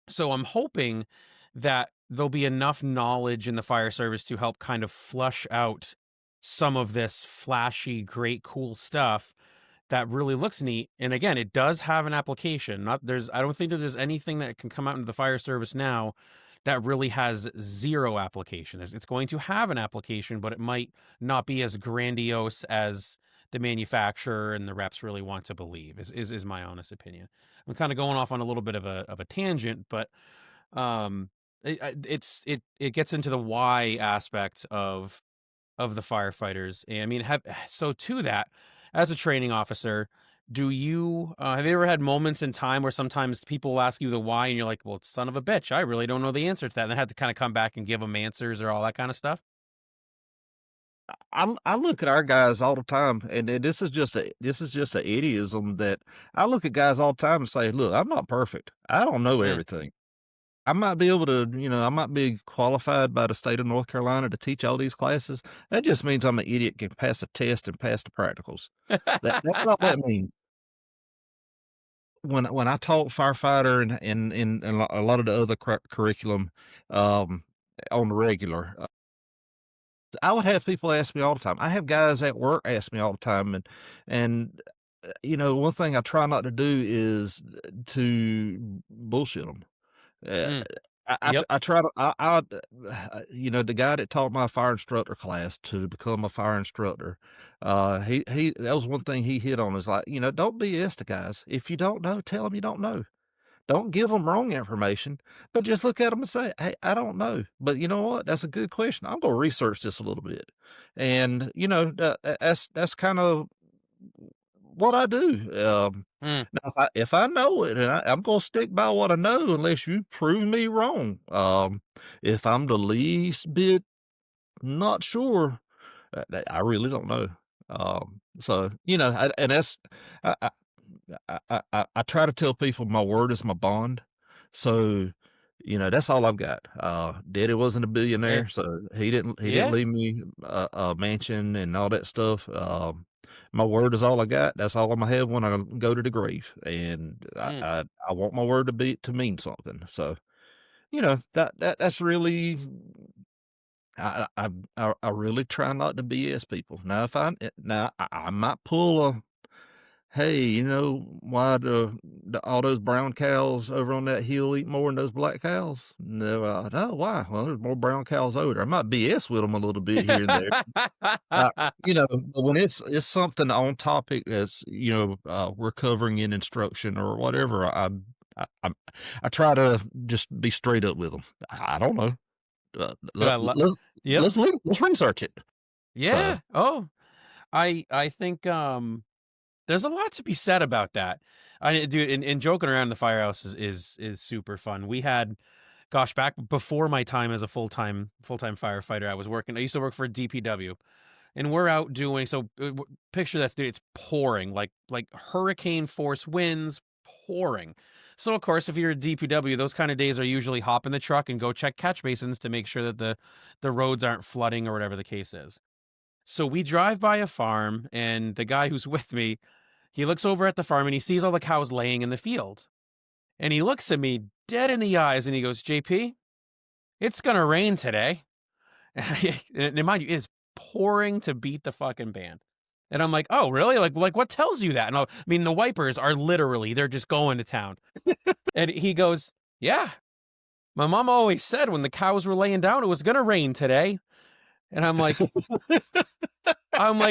So I'm hoping that there'll be enough knowledge in the fire service to help kind of flush out some of this flashy, great, cool stuff that really looks neat. And again, it does have an application. I don't think that there's anything that can come out into the fire service now that really has zero application. It's going to have an application, but it might not be as grandiose as the manufacturer and the reps really want to believe, is my honest opinion. I'm kind of going off on a little bit of a tangent, but um it gets into the why aspect of the firefighters. And I mean, so to that, as a training officer, do you have you ever had moments in time where sometimes people will ask you the why and you're like, well, son of a bitch, I really don't know the answer to that, and then have to kind of come back and give them answers or all that kind of stuff? I look at our guys all the time, and this is just a idiism that I look at guys all the time and say, "Look, I'm not perfect. I don't know Mm, everything. I might be able to, I might be qualified by the state of North Carolina to teach all these classes. That just means I'm an idiot, can pass a test and pass the practicals. That's all that means." When I taught firefighter and a lot of the other curriculum, um, on the regular, I would have people ask me all the time. I have guys at work ask me all the time, and one thing I try not to do is to bullshit them. mm, yep. I try to the guy that taught my fire instructor class to become a fire instructor, he that was one thing he hit on, is like, don't BS the guys. If you don't know, tell them you don't know. Don't give them wrong information, but just look at them and say, "Hey, I don't know, but you know what? That's a good question. I'm gonna research this a little bit." And, that's kind of what I do. Mm, Now if I know it, and I'm gonna stick by what I know unless you prove me wrong. If I'm the least bit not sure, I really don't know. So, and that's I I try to tell people my word is my bond. So, that's all I've got. Daddy wasn't a yeah, billionaire, so he didn't yeah. leave me a mansion and all that stuff. My word is all I got. That's all I'm gonna have when I go to the grave, and Mm. I want my word to mean something. So, that's really, I really try not to BS people. Now, if I might pull hey, you know why all those brown cows over on that hill eat more than those black cows? No, no, why? Well, there's more brown cows over there. I might BS with them a little bit here and there. Uh, you know, but when it's something on topic that's, we're covering in instruction or whatever, I I try to just be straight up with them. I don't know. Dude, yep. Let's research it. So, Yeah. Oh, I think there's a lot to be said about that. I dude, and joking around in the firehouse is super fun. We had, gosh, back before my time as a full time firefighter, I used to work for DPW, and we're out doing picture that, dude. It's pouring like hurricane force winds, pouring. So of course, if you're a DPW, those kind of days are usually hop in the truck and go check catch basins to make sure that the roads aren't flooding or whatever the case is. So we drive by a farm, and the guy who's with me, he looks over at the farm and he sees all the cows laying in the field. And he looks at me dead in the eyes and he goes, JP, it's going to rain today. And mind you, it is pouring to beat the fucking band. And I'm like, oh, really? Like what tells you that? And I mean, the wipers are literally, they're just going to town. And he goes, yeah, my mom always said when the cows were laying down, it was going to rain today. And I'm like,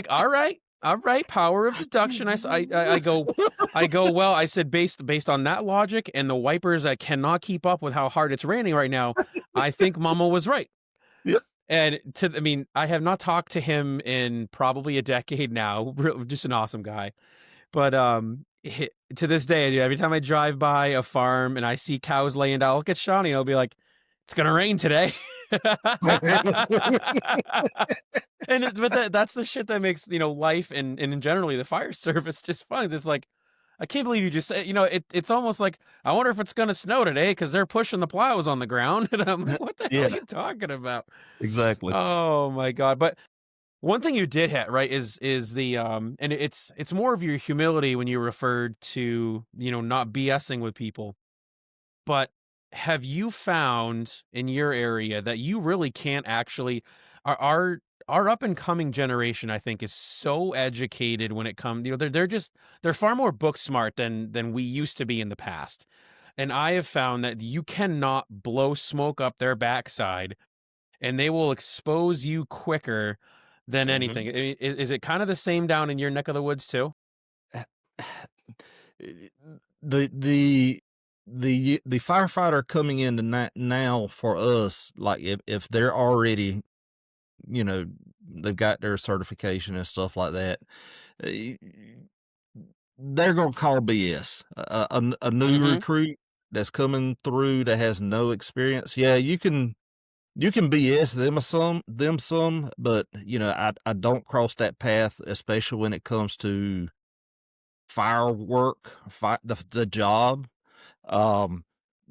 all right. All right, power of deduction. I go. Well, I said based on that logic and the wipers that cannot keep up with how hard it's raining right now, I think Mama was right. Yep. And I have not talked to him in probably a decade now. Just an awesome guy. But to this day, every time I drive by a farm and I see cows laying down, I'll look at Shawnee and I'll be like, it's gonna rain today. But that's the shit that makes life and generally the fire service just fun. Just like, I can't believe you just said, it's almost like, I wonder if it's gonna snow today because they're pushing the plows on the ground. And I'm like, what the hell are you talking about? Exactly. Oh my God. But one thing you did hit, right, is the and it's more of your humility when you referred to, not BSing with people. But have you found in your area that you really can't actually, our up and coming generation, I think, is so educated when it comes, they're far more book smart than we used to be in the past. And I have found that you cannot blow smoke up their backside and they will expose you quicker than anything. I mean, is it kind of the same down in your neck of the woods too? The the firefighter coming into now for us, like if they're already, they've got their certification and stuff like that, eh, they're gonna call BS. A new recruit that's coming through that has no experience, yeah, you can BS them some, but I don't cross that path, especially when it comes to firework, the job.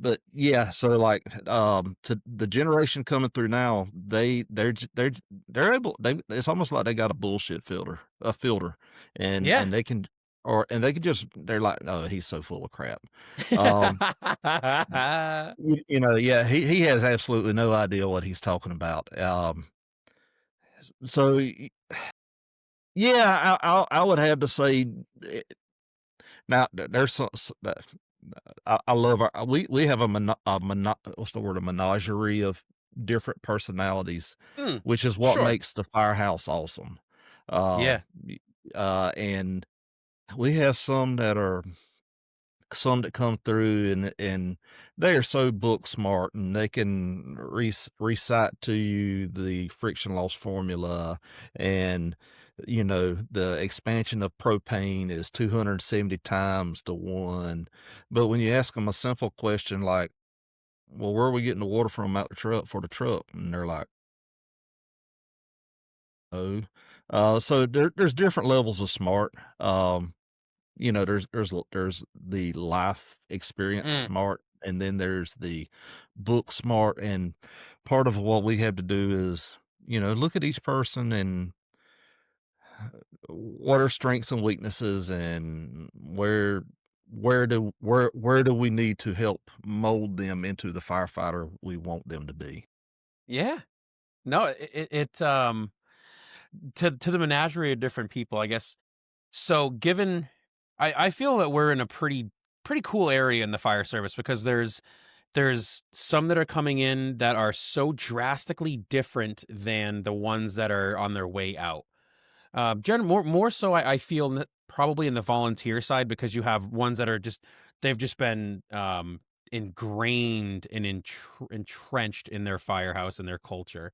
But yeah, so like, to the generation coming through now, they're able, it's almost like they got a filter, and Yeah. they can, just, they're like, oh, he's so full of crap. Yeah, he has absolutely no idea what he's talking about. So yeah, I would have to say, now there's some, I love we have what's the word, a menagerie of different personalities, which is what Sure. makes the firehouse awesome. Yeah. And we have some that come through and they are so book smart, and they can recite to you the friction loss formula, and the expansion of propane is 270 times to 1. But when you ask them a simple question like, well, where are we getting the water from out the truck for the truck? And they're like, oh. So there's different levels of smart. There's the life experience smart, and then there's the book smart. And part of what we have to do is, look at each person and what are strengths and weaknesses, and where do we need to help mold them into the firefighter we want them to be. Yeah. No, to the menagerie of different people, I guess. So given I feel that we're in a pretty cool area in the fire service because there's some that are coming in that are so drastically different than the ones that are on their way out. More so, I feel probably in the volunteer side because you have ones that are just they've just been ingrained and entrenched in their firehouse and their culture.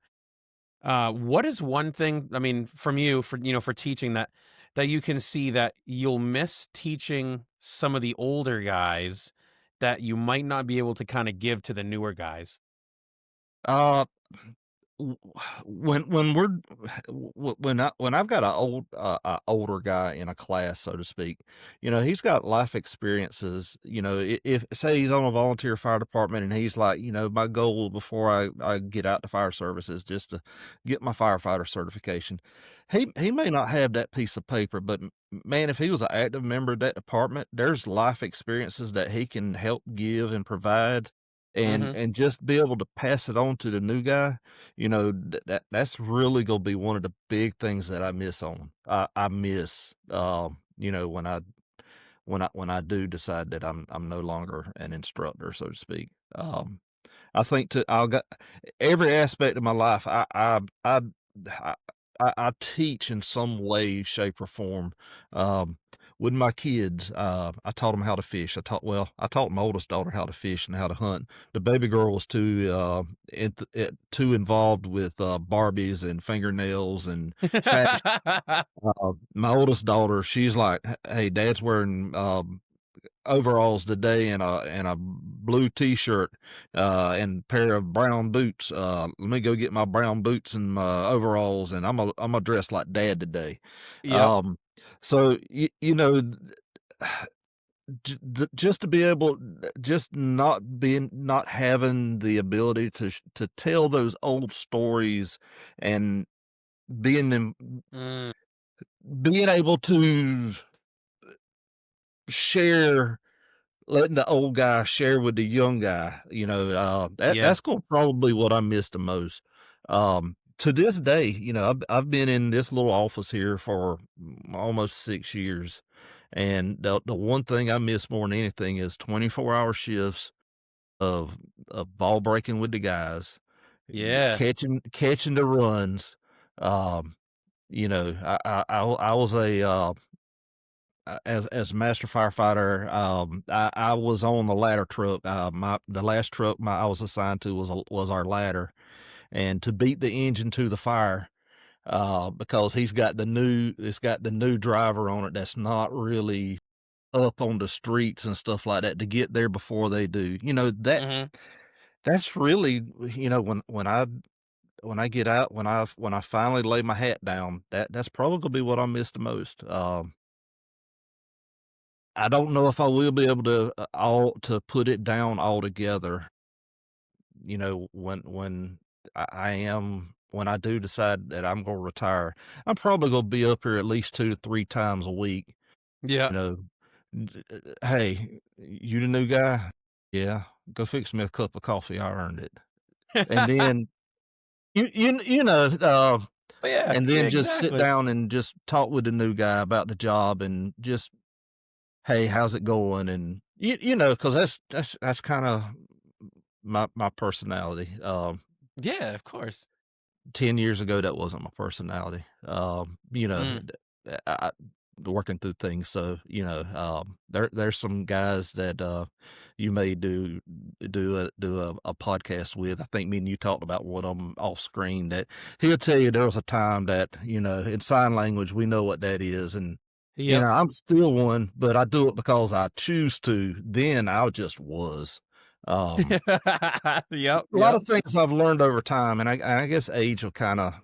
What is one thing? I mean, from you for for teaching that you can see that you'll miss teaching some of the older guys that you might not be able to kind of give to the newer guys. Uh, w- when we're when I've got a older guy in a class, so to speak, he's got life experiences. If say he's on a volunteer fire department and he's like, my goal before I get out to fire service is just to get my firefighter certification. He may not have that piece of paper, but man, if he was an active member of that department, there's life experiences that he can help give and provide. And Hmm. and just be able to pass it on to the new guy, that's really gonna be one of the big things that I miss on. I miss, when I do decide that I'm no longer an instructor, so to speak. I think to I'll got every aspect of my life, I I teach in some way, shape, or form. Um, with my kids, I taught them how to fish. I taught my oldest daughter how to fish and how to hunt. The baby girl was too involved with Barbies and fingernails and fashion. My oldest daughter, she's like, "Hey, Dad's wearing overalls today and a blue T-shirt and pair of brown boots. Let me go get my brown boots and my overalls, and I'm a dress like Dad today." Yep. Um, so just to be able, just not having the ability to tell those old stories and being them Mm, being able to share letting the old guy share with the young guy, yeah. that's gonna probably what I miss the most. To this day, I've been in this little office here for almost 6 years, and the one thing I miss more than anything is 24-hour shifts of ball breaking with the guys, Yeah. catching the runs. Um, I was as master firefighter, I was on the ladder truck. The last truck I was assigned to was our ladder, and to beat the engine to the fire, because it's got the new driver on it that's not really up on the streets and stuff like that to get there before they do. Hmm. That's really, when I get out, when I finally lay my hat down, that's probably gonna be what I miss the most. I don't know if I will be able to all to put it down altogether, when when I do decide that I'm gonna retire. I'm probably gonna be up here at least 2 to 3 times a week, Yeah. you know, "Hey, you the new guy? Yeah, go fix me a cup of coffee, I earned it." And then you know, Yeah. and Yeah. then just sit Exactly. down and just talk with the new guy about the job and just, "Hey, how's it going?" And because that's kinda my personality. Yeah. Of course. 10 years ago, that wasn't my personality. Mm. Working through things. So, there's some guys that, you may do a podcast with. I think me and you talked about one of them off screen that he'll tell you there was a time that, in sign language, we know what that is. And, Yep. I'm still one, but I do it because I choose to. Then I just was. Um, Yep. a lot Yep. of things I've learned over time, and I guess age will kinda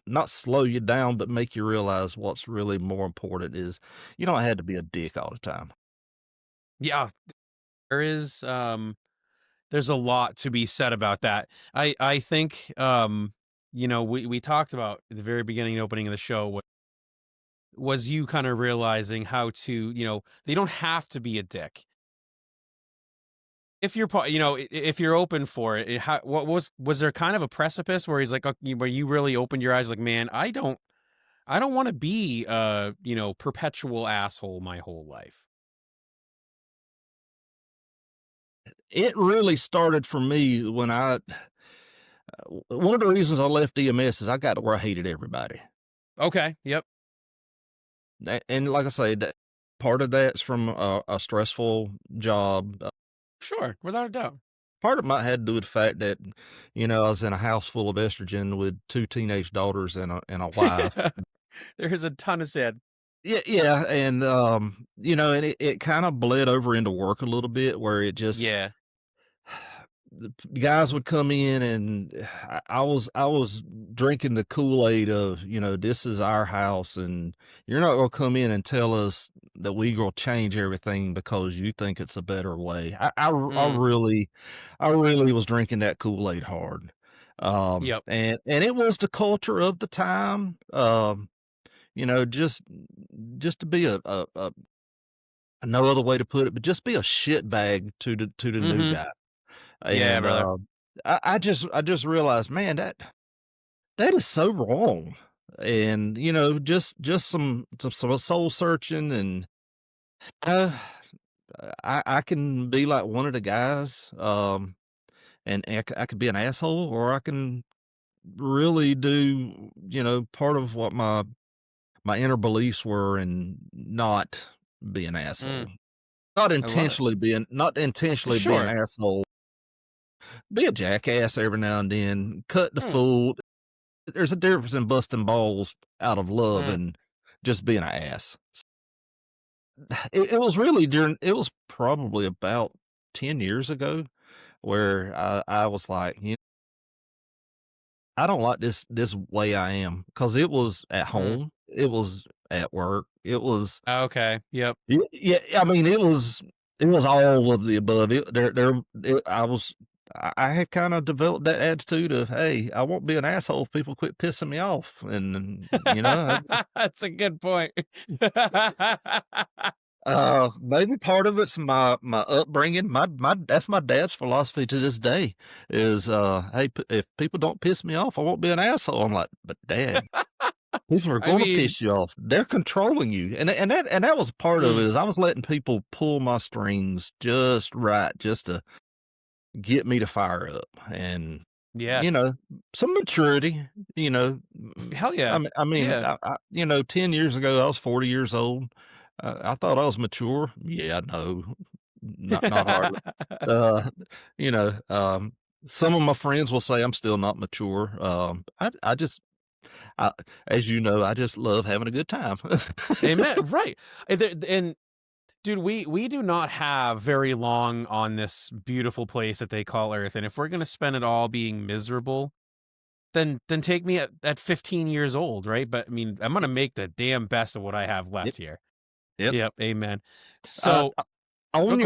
not slow you down, but make you realize what's really more important is you don't have to be a dick all the time. Yeah. There is. There's a lot to be said about that. I think. We talked about at the very beginning, opening of the show. Was you kind of realizing how to, they don't have to be a dick if you're, if you're open for it. What was there kind of a precipice where he's like, okay, where you really opened your eyes, like, man, I don't. I don't want to be a, perpetual asshole my whole life. It really started for me when one of the reasons I left EMS is I got to where I hated everybody. Okay. Yep. And like I say, part of that's from a stressful job. Sure. Without a doubt. Part of it might had to do with the fact that, I was in a house full of estrogen with 2 teenage daughters and a wife. There's a ton of sad. Yeah, yeah, and, and it kinda bled over into work a little bit where it just Yeah. the guys would come in and I was drinking the Kool-Aid of, this is our house and you're not gonna come in and tell us that we gonna change everything because you think it's a better way. Mm. I really was drinking that Kool-Aid hard. Yep. And it was the culture of the time. Just to be a no other way to put it, but just be a shitbag to the new Mm-hmm. guy. Yeah, And, brother. I just realized, man, that is so wrong. And, just some soul searching and, uh, I can be like one of the guys, and I could be an asshole, or I can really do, part of what my inner beliefs were and not be an Mm. asshole. I love it. Not intentionally be an Sure. asshole. Be a jackass every now and then, cut the Mm. fool. There's a difference in busting balls out of love Mm. and just being an ass. It was probably about 10 years ago where I was like, I don't like this way I am, because it was at Mm. home, it was at work, it was Okay. Yep. yeah, I mean, it was all of the above. I had kind of developed that attitude of, hey, I won't be an asshole if people quit pissing me off, and That's a good point. maybe part of it's my upbringing. My That's my dad's philosophy to this day is, hey, if people don't piss me off, I won't be an asshole. I'm like, but Dad, people are I going to mean, piss you off. They're controlling you, and that was part of it. mm, Is I was letting people pull my strings just right, just to get me to fire up, and yeah. you know, some maturity. You know, Hell yeah. Yeah. 10 years ago, I was 40 years old. I thought I was mature. Yeah, no, not hardly. Uh, you know, some of my friends will say I'm still not mature. I, as you know, I just love having a good time. Amen. Right. And dude, we do not have very long on this beautiful place that they call Earth. And if we're gonna spend it all being miserable, then take me at 15 years old, right? But I mean, I'm gonna make the damn best of what I have Yep, left here. yep. Yep. Amen. Uh, So, oh, on go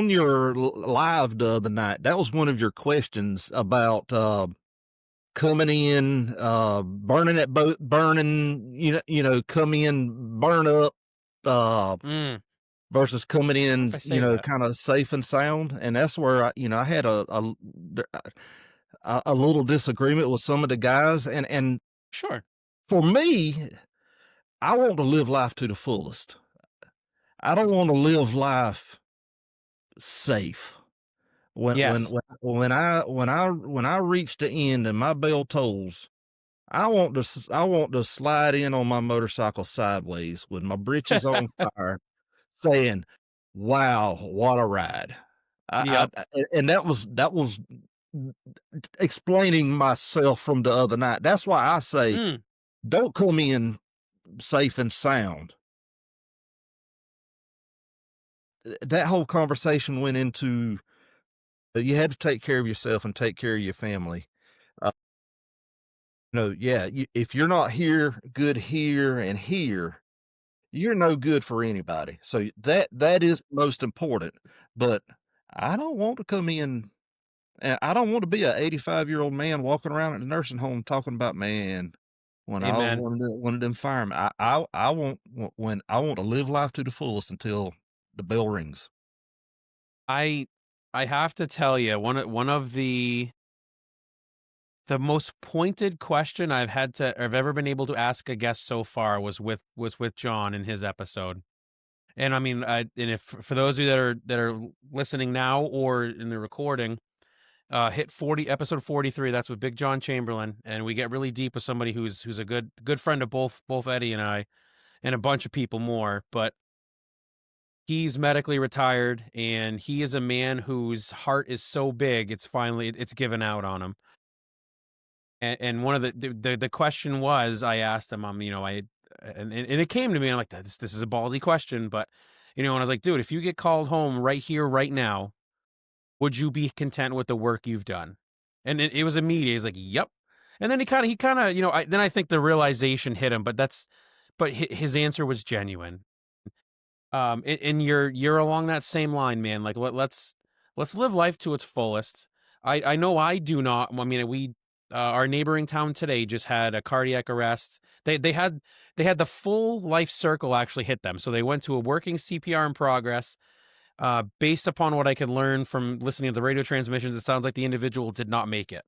your ahead. live the other night, that was one of your questions about coming in, burning, come in, burn up, uh, Mm, versus coming I don't know if in, I say that. kind of safe and sound. And that's where I had a little disagreement with some of the guys. And Sure. for me, I want to live life to the fullest. I don't want to live life safe. Yes. When I reach the end and my bell tolls, I want to slide in on my motorcycle sideways with my britches on fire, saying, "Wow, what a ride!" Yep. And that was explaining myself from the other night. That's why I say, Mm, don't come in safe and sound. That whole conversation went into, you had to take care of yourself and take care of your family. Uh, yeah, if you're not good here and here, you're no good for anybody. So that is most important. But I don't want to come in. I don't want to be a 85-year-old man walking around at the nursing home talking about, man, when I was amen. one of them firemen. I want to live life to the fullest until the bell rings. I I have to tell you, one of the The most pointed question I've ever been able to ask a guest so far was with John in his episode. And I mean, and if for those of you that are listening now or in the recording, hit 40 episode 43. That's with Big John Chamberlain, and we get really deep with somebody who's a good friend of both Eddie and I, and a bunch of people more. But he's medically retired, and he is a man whose heart is so big it's given out on him. And one of the question was, I asked him, and it came to me, and I'm like, this is a ballsy question, but and I was like, dude, if you get called home right here, right now, would you be content with the work you've done? And it was immediate. He's like, yep. And then he kind of, then I think the realization hit him, but his answer was genuine. And you're along that same line, man. Like let's live life to its fullest. I know I do not. I mean, our neighboring town today just had a cardiac arrest. They had the full life circle actually hit them. So they went to a working CPR in progress. Based upon what I could learn from listening to the radio transmissions, it sounds like the individual did not make it.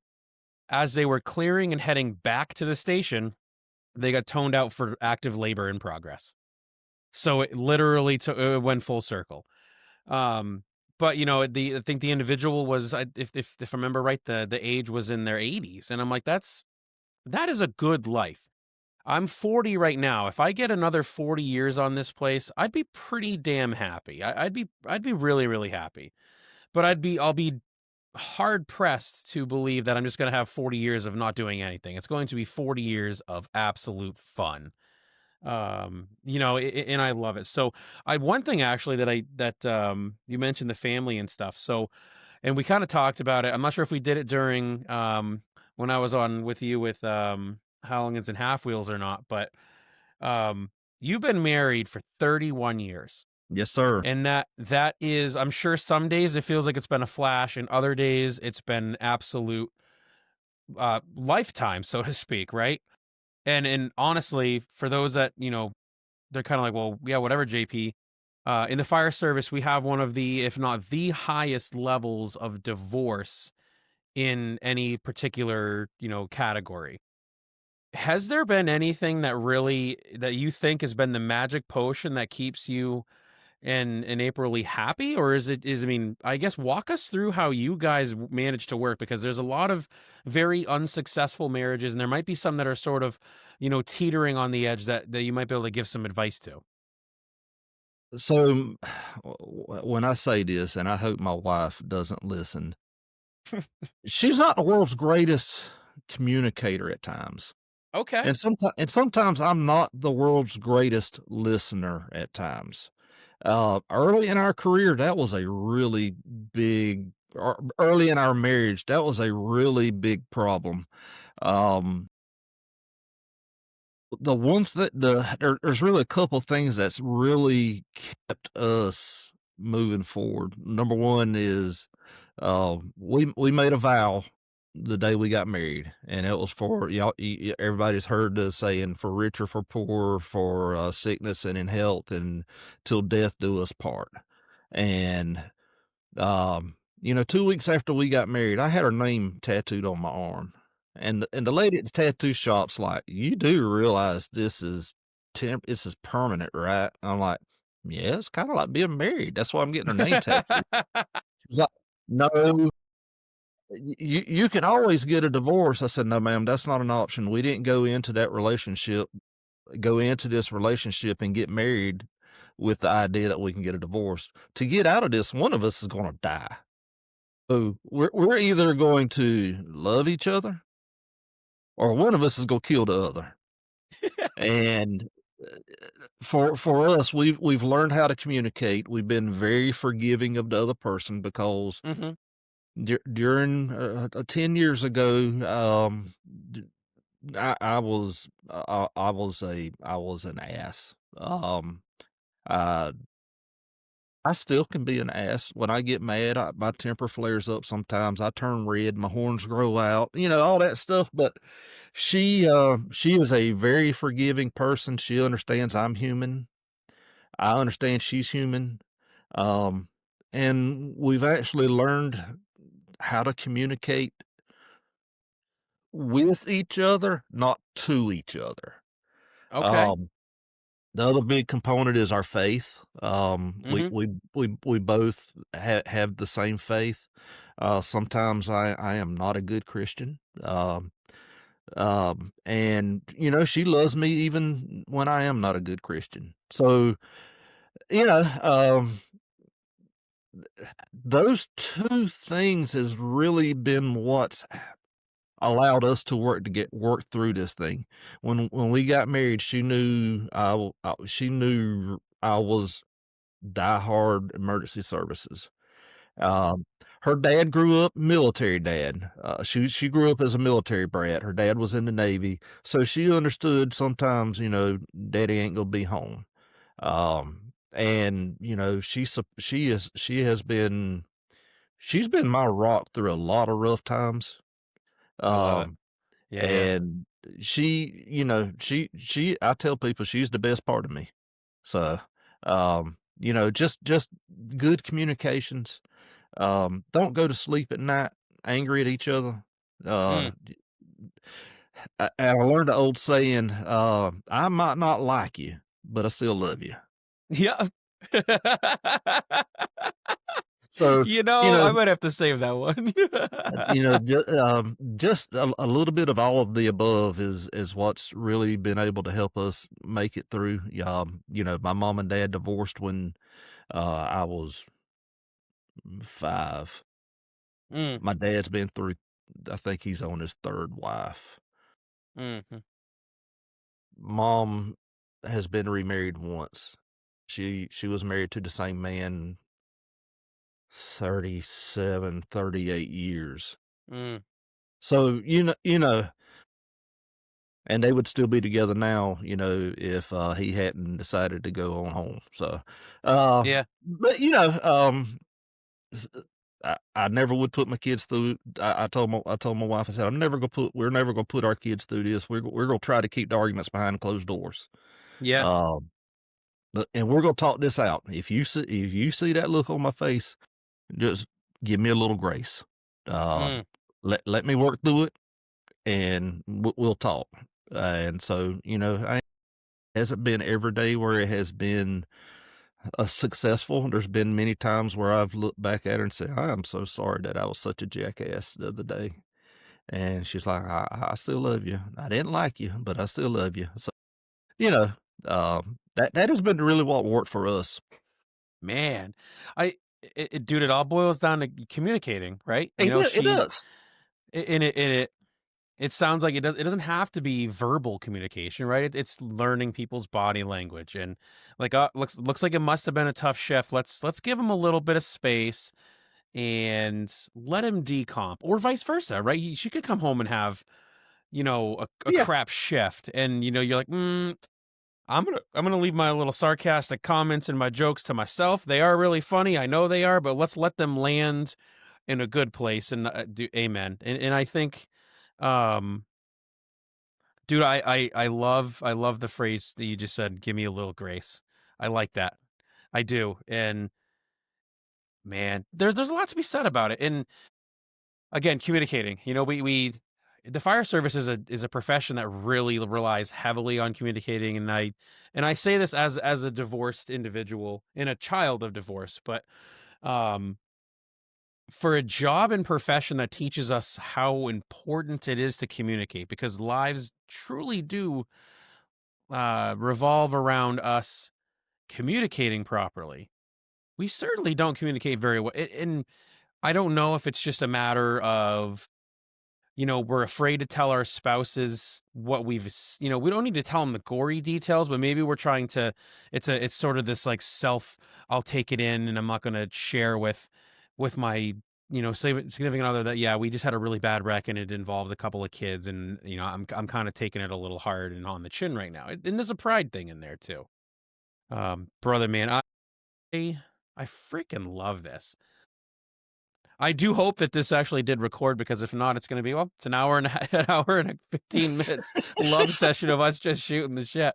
As they were clearing and heading back to the station, they got toned out for active labor in progress. So it literally went full circle. Um, but I think the individual was, if I remember right, the age was in their 80s, and I'm like, that is a good life. I'm 40 right now. If I get another 40 years on this place, I'd be pretty damn happy. I'd be really, really happy. But I'll be hard pressed to believe that I'm just going to have 40 years of not doing anything. It's going to be 40 years of absolute fun. And I love it. So one thing actually that you mentioned the family and stuff. So, and we kind of talked about it. I'm not sure if we did it during, when I was on with you with, Howlingans and Half Wheels or not, but, you've been married for 31 years. Yes, sir. And that is, I'm sure some days it feels like it's been a flash, and other days it's been absolute, lifetime, so to speak. Right. And honestly, for those that, they're kind of like, well, yeah, whatever, JP. In the fire service, we have one of the, if not the highest levels of divorce in any particular, category. Has there been anything that you think has been the magic potion that keeps you and April happy? Or I mean, I guess walk us through how you guys manage to work, because there's a lot of very unsuccessful marriages, and there might be some that are sort of, teetering on the edge that you might be able to give some advice to. So when I say this, and I hope my wife doesn't listen, she's not the world's greatest communicator at times. Okay. And sometimes I'm not the world's greatest listener at times. Early in our career, that was a really big, or early in our marriage, that was a really big problem. Um, the ones that there's really a couple things that's really kept us moving forward. Number one is, we made a vow the day we got married, and it was for y'all. Everybody's heard the saying, "For rich or for poor, for sickness and in health, and till death do us part." And 2 weeks after we got married, I had her name tattooed on my arm, and the lady at the tattoo shop's like, "You do realize this is permanent, right?" I'm like, "Yeah, it's kind of like being married. That's why I'm getting her name tattooed." She's like, "No, you can always get a divorce." I said, "No, ma'am, that's not an option. We didn't go into this relationship and get married with the idea that we can get a divorce. To get out of this, one of us is going to die. So we're either going to love each other, or one of us is going to kill the other." And for us, we've learned how to communicate. We've been very forgiving of the other person, because Hmm. during 10 years ago, I was an ass. I I still can be an ass. When I get mad, my temper flares up sometimes. I turn red, my horns grow out, all that stuff. But she is a very forgiving person. She understands I'm human. I understand she's human. Um, and we've actually learned how to communicate with each other, not to each other. Okay. Um, the other big component is our faith. Mm-hmm. We both have the same faith. Sometimes I am not a good Christian. And she loves me even when I am not a good Christian. So, you know, those two things has really been what's allowed us to work through this thing. When we got married, she knew she knew I was diehard emergency services. Um, Her dad grew up military dad. She grew up as a military brat. Her dad was in the Navy, so she understood sometimes, daddy ain't gonna be home. And she's been my rock through a lot of rough times. I love it. Um, Yeah, yeah. and I tell people she's the best part of me. So, just good communications. Don't go to sleep at night angry at each other. Uh, Mm. and I learned the old saying, I might not like you, but I still love you. Yeah. So, you know, I might have to save that one. just a little bit of all of the above is what's really been able to help us make it through. My mom and dad divorced when I was 5. Mm, My dad's been through, I think he's on his 3rd wife. mhm, Mom has been remarried once. She was married to the same man 38 years. mm. So, and they would still be together now, if he hadn't decided to go on home. So, Yeah. but s- I never would put my kids through. I told my wife, I said, we're never gonna put our kids through this. We're gonna try to keep the arguments behind closed doors. Yeah. Um, and we're gonna talk this out. If you see that look on my face, just give me a little grace. Uh, Mm. let me work through it, and we'll talk. And so, I hasn't been every day where it has been successful. There's been many times where I've looked back at her and said, I am so sorry that I was such a jackass the other day. And she's like, I still love you. I didn't like you, but I still love you. So, you know, that has been really what worked for us. Man, dude, it all boils down to communicating, right? It does. It sounds like it doesn't have to be verbal communication, right? It's learning people's body language and like looks like it must have been a tough shift. Let's give him a little bit of space and let him decomp, or vice versa, right? She could come home and have a Yeah. crap shift, and you're like, I'm gonna leave my little sarcastic comments and my jokes to myself. They are really funny, I know they are, but let's let them land in a good place and do amen. And I think, um, dude, I love the phrase that you just said. Give me a little grace. I like that. I do. And man, there's a lot to be said about it. And again, communicating. We the fire service is a profession that really relies heavily on communicating, and I say this as a divorced individual and a child of divorce, but um for a job and profession that teaches us how important it is to communicate, because lives truly do revolve around us communicating properly. We certainly don't communicate very well, and I don't know if it's just a matter of we're afraid to tell our spouses what we don't need to tell them the gory details, but maybe we're trying to, it's sort of this like I'll take it in and I'm not going to share with my, significant other that, yeah, we just had a really bad wreck and it involved a couple of kids. And, I'm kind of taking it a little hard and on the chin right now. And there's a pride thing in there too. Brother, man, I freaking love this. I do hope that this actually did record, because if not, it's going to be, well, it's an hour and an hour and 15 minutes love session of us just shooting the shit.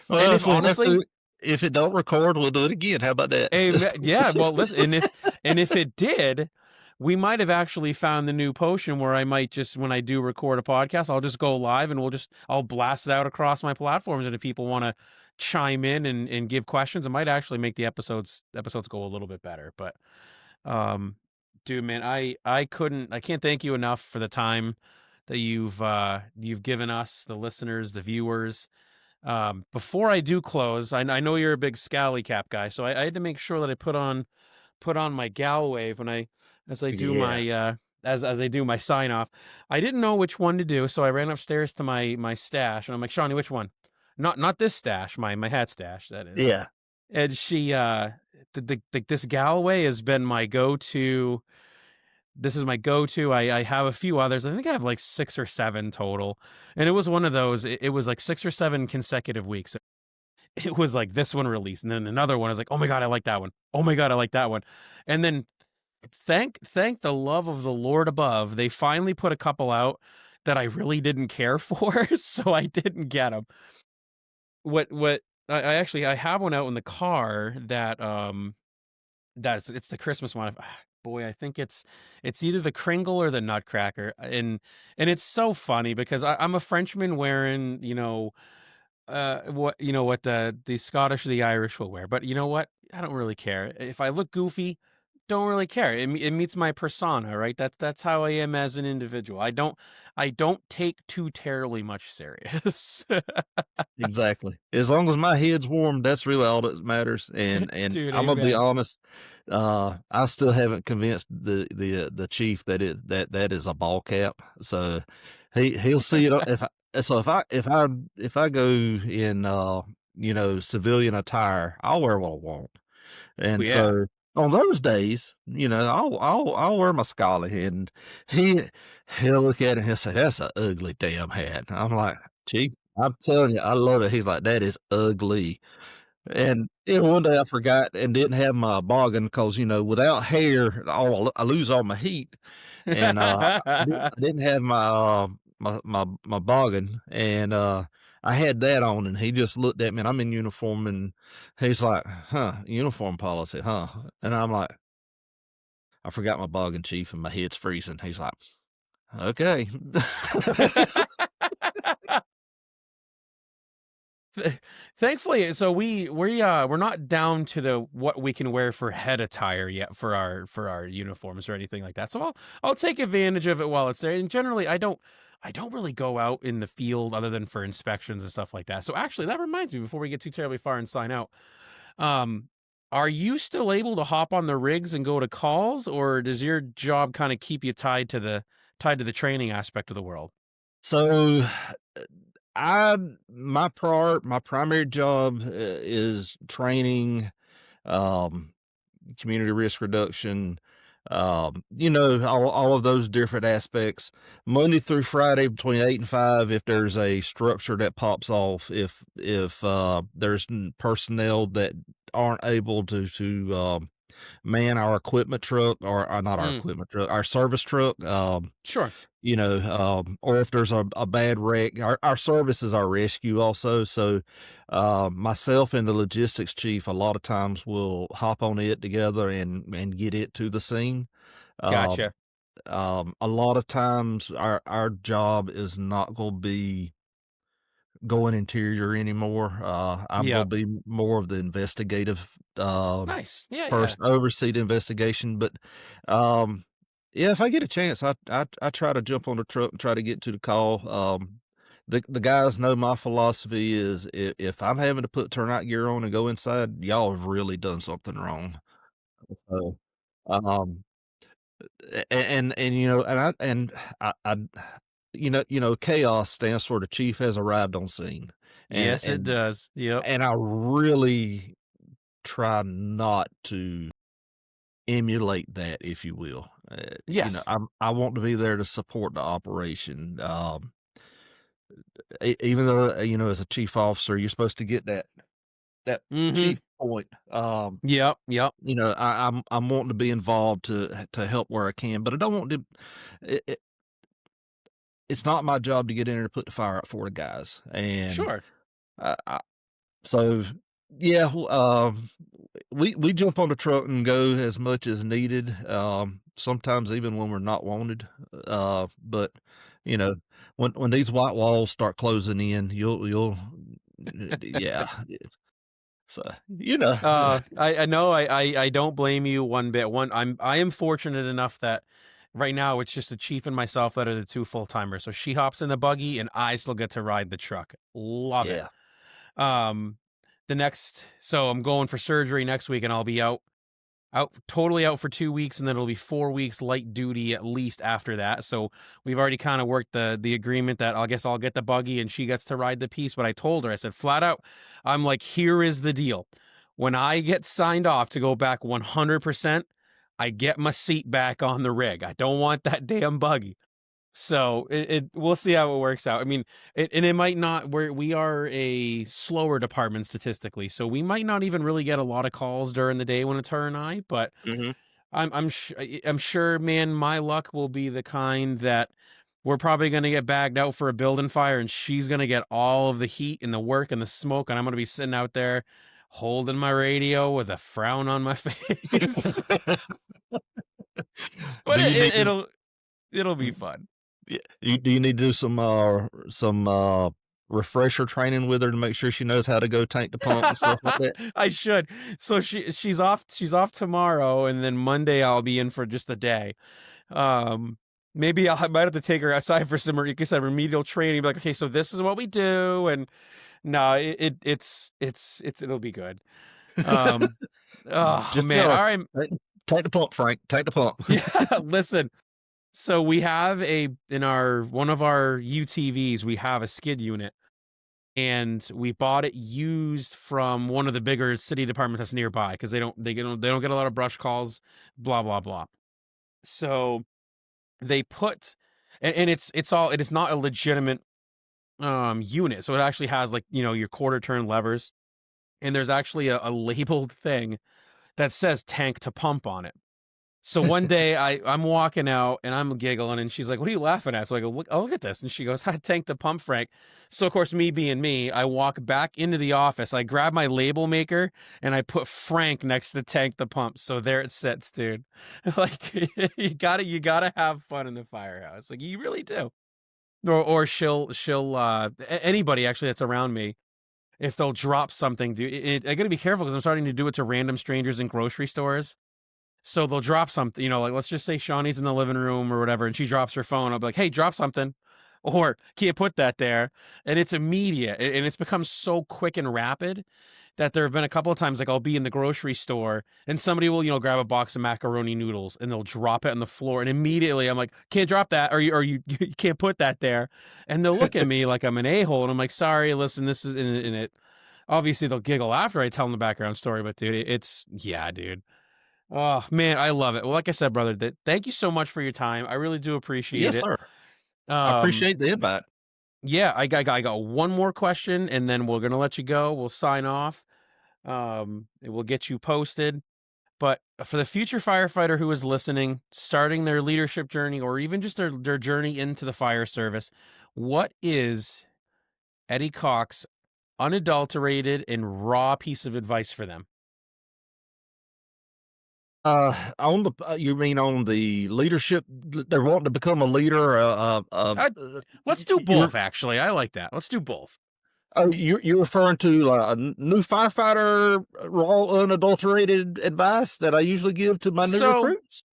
And Well, if honestly, if it don't record, we'll do it again. How about that? yeah, well, listen, and if it did, we might have actually found the new potion where I might just, when I do record a podcast, I'll just go live and I'll blast it out across my platforms. And if people want to chime in and give questions, it might actually make the episodes go a little bit better. But, um, dude, man, I can't thank you enough for the time that you've given us, the listeners, the viewers. Before I do close, I know you're a big scally cap guy, so I had to make sure that I put on my gal wave when I as I do Yeah. my as I do my sign off. I didn't know which one to do, so I ran upstairs to my stash and I'm like, Shawnee, which one? Not this stash, my hat stash, that is. Yeah. And she this Galway has been my go-to. This is my go-to. I have a few others. I think I have like 6 or 7 total. And it was one of those, it was like 6 or 7 consecutive weeks. It was like this one released, and then another one. I was like, oh my God, I like that one. Oh my God, I like that one. And then thank the love of the Lord above, they finally put a couple out that I really didn't care for, so I didn't get them. What I actually I have one out in the car that it's the Christmas one. Boy, I think it's either the Kringle or the Nutcracker, and it's so funny because I'm a Frenchman wearing, what the Scottish or the Irish will wear. But you know what? I don't really care. If I look goofy, don't really care. It meets my persona, right? That's how I am as an individual. I don't take too terribly much serious. Exactly. As long as my head's warm, that's really all that matters. And Dude, I'm gonna be amen. honest, I still haven't convinced the chief that is a ball cap. So he'll see it if if I go in civilian attire, I'll wear what I want. Oh, And yeah. so on those days, I'll wear my Scully, and he he'll look at it and he'll say, "That's an ugly damn hat." I'm like, "Chief, I'm telling you, I love it." He's like, "That is ugly." And one day I forgot and didn't have my boggin because without hair, I lose all my heat, and I didn't have my boggin, and I had that on, and he just looked at me, and I'm in uniform, and he's like, "Huh, uniform policy, huh?" And I'm like, "I forgot my boggin, chief, and my head's freezing." He's like, "Okay." Thankfully, so we're not down to the what we can wear for head attire yet for our uniforms or anything like that. So I'll take advantage of it while it's there. And generally, I don't really go out in the field other than for inspections and stuff like that. So actually, that reminds me, before we get too terribly far and sign out, um, are you still able to hop on the rigs and go to calls, or does your job kind of keep you tied to the training aspect of the world? So, I my primary job is training, um, community risk reduction, all of those different aspects. Monday through Friday between 8 and 5. If there's a structure that pops off, if there's personnel that aren't able to man our equipment truck, or not our Mm, equipment truck, our service truck. sure. Or if there's a bad wreck, our service is our rescue also. So, myself and the logistics chief a lot of times will hop on it together and get it to the scene. Um, Gotcha. a lot of times our job is not going to be going interior anymore. I'm going Yep. to be more of the investigative, Nice. Yeah. Yeah. person, oversee the investigation. But, um, yeah, if I get a chance, I try to jump on the truck and try to get to the call. The guys know my philosophy is, if I'm having to put turnout gear on and go inside, y'all have really done something wrong. So, um, chaos stands for the chief has arrived on scene, and Yes, it and does. Yep. and I really try not to emulate that, if you will. Yes. I want to be there to support the operation. Even though, as a chief officer, you're supposed to get that Mhm. chief point. Yep, yep. I'm wanting to be involved to help where I can, but I don't want to. It, it, it's not my job to get in there to put the fire out for the guys, and Sure. I, so yeah. we jump on the truck and go as much as needed, sometimes even when we're not wanted, but, you know, when these white walls start closing in, you'll yeah, so, you know. I know I don't blame you one bit. I am fortunate enough that right now it's just the chief and myself that are the two full timers. So she hops in the buggy and I still get to ride the truck. Love it. Yeah. Um, so I'm going for surgery next week and I'll be totally out for 2 weeks, and then it'll be 4 weeks light duty at least after that. So we've already kind of worked the agreement that I guess I'll get the buggy and she gets to ride the piece. But I told her, I said flat out, I'm like, here is the deal. When I get signed off to go back 100%, I get my seat back on the rig. I don't want that damn buggy. So we'll see how it works out. I mean, it might not. We are a slower department statistically, so we might not even really get a lot of calls during the day when it's her and I. But Mhm. I'm sure, man, my luck will be the kind that we're probably gonna get bagged out for a building fire, and she's gonna get all of the heat and the work and the smoke, and I'm gonna be sitting out there holding my radio with a frown on my face. But Do you need to it'll be fun. Yeah, do you need to do some refresher training with her to make sure she knows how to go tank the pump and stuff like that? I should. So she's off tomorrow, and then Monday I'll be in for just the day. Maybe I might have to take her outside for some, like I said, remedial training. Be like, okay, so this is what we do, and no, it'll be good. Oh Just man, tell her, all right, Tank the pump, Frank, tank the pump." yeah. Listen, so we have in our one of our UTVs, we have a skid unit. And we bought it used from one of the bigger city departments that's nearby because they don't get a lot of brush calls, blah blah blah. So they put, and it is not a legitimate unit. So it actually has, like, your quarter turn levers, and there's actually a labeled thing that says tank to pump on it. So one day I'm walking out and I'm giggling, and she's like, "What are you laughing at?" So I go, look at this. And she goes, "I tanked the pump, Frank." So of course, me being me, I walk back into the office. I grab my label maker and I put Frank next to tank the pump. So there it sits, dude. Like, you gotta have fun in the firehouse. Like, you really do. Or anybody actually that's around me, if they'll drop something, dude, I gotta be careful because I'm starting to do it to random strangers in grocery stores. So they'll drop something, like let's just say Shawnee's in the living room or whatever, and she drops her phone. I'll be like, "Hey, drop something," or "Can't put that there," and it's immediate, and it's become so quick and rapid that there have been a couple of times, like I'll be in the grocery store and somebody will, grab a box of macaroni noodles and they'll drop it on the floor, and immediately I'm like, "Can't drop that," or you you can't put that there, and they'll look at me like I'm an a-hole, and I'm like, "Sorry, listen, this is in it." Obviously, they'll giggle after I tell them the background story, but dude, yeah, dude. Oh man, I love it. Well, like I said, brother, thank you so much for your time. I really do appreciate Yes, it. sir. I Um, appreciate the invite. yeah, I got one more question, and then we're gonna let you go. We'll sign off. And we'll get you posted. But for the future firefighter who is listening, starting their leadership journey, or even just their journey into the fire service, what is Eddie Cox unadulterated and raw piece of advice for them? On the you mean on the leadership? They're wanting to become a leader. Uh, let's do You're both. Actually, I like that. Let's do both. you're referring to new firefighter raw unadulterated advice that I usually give to my new So recruits.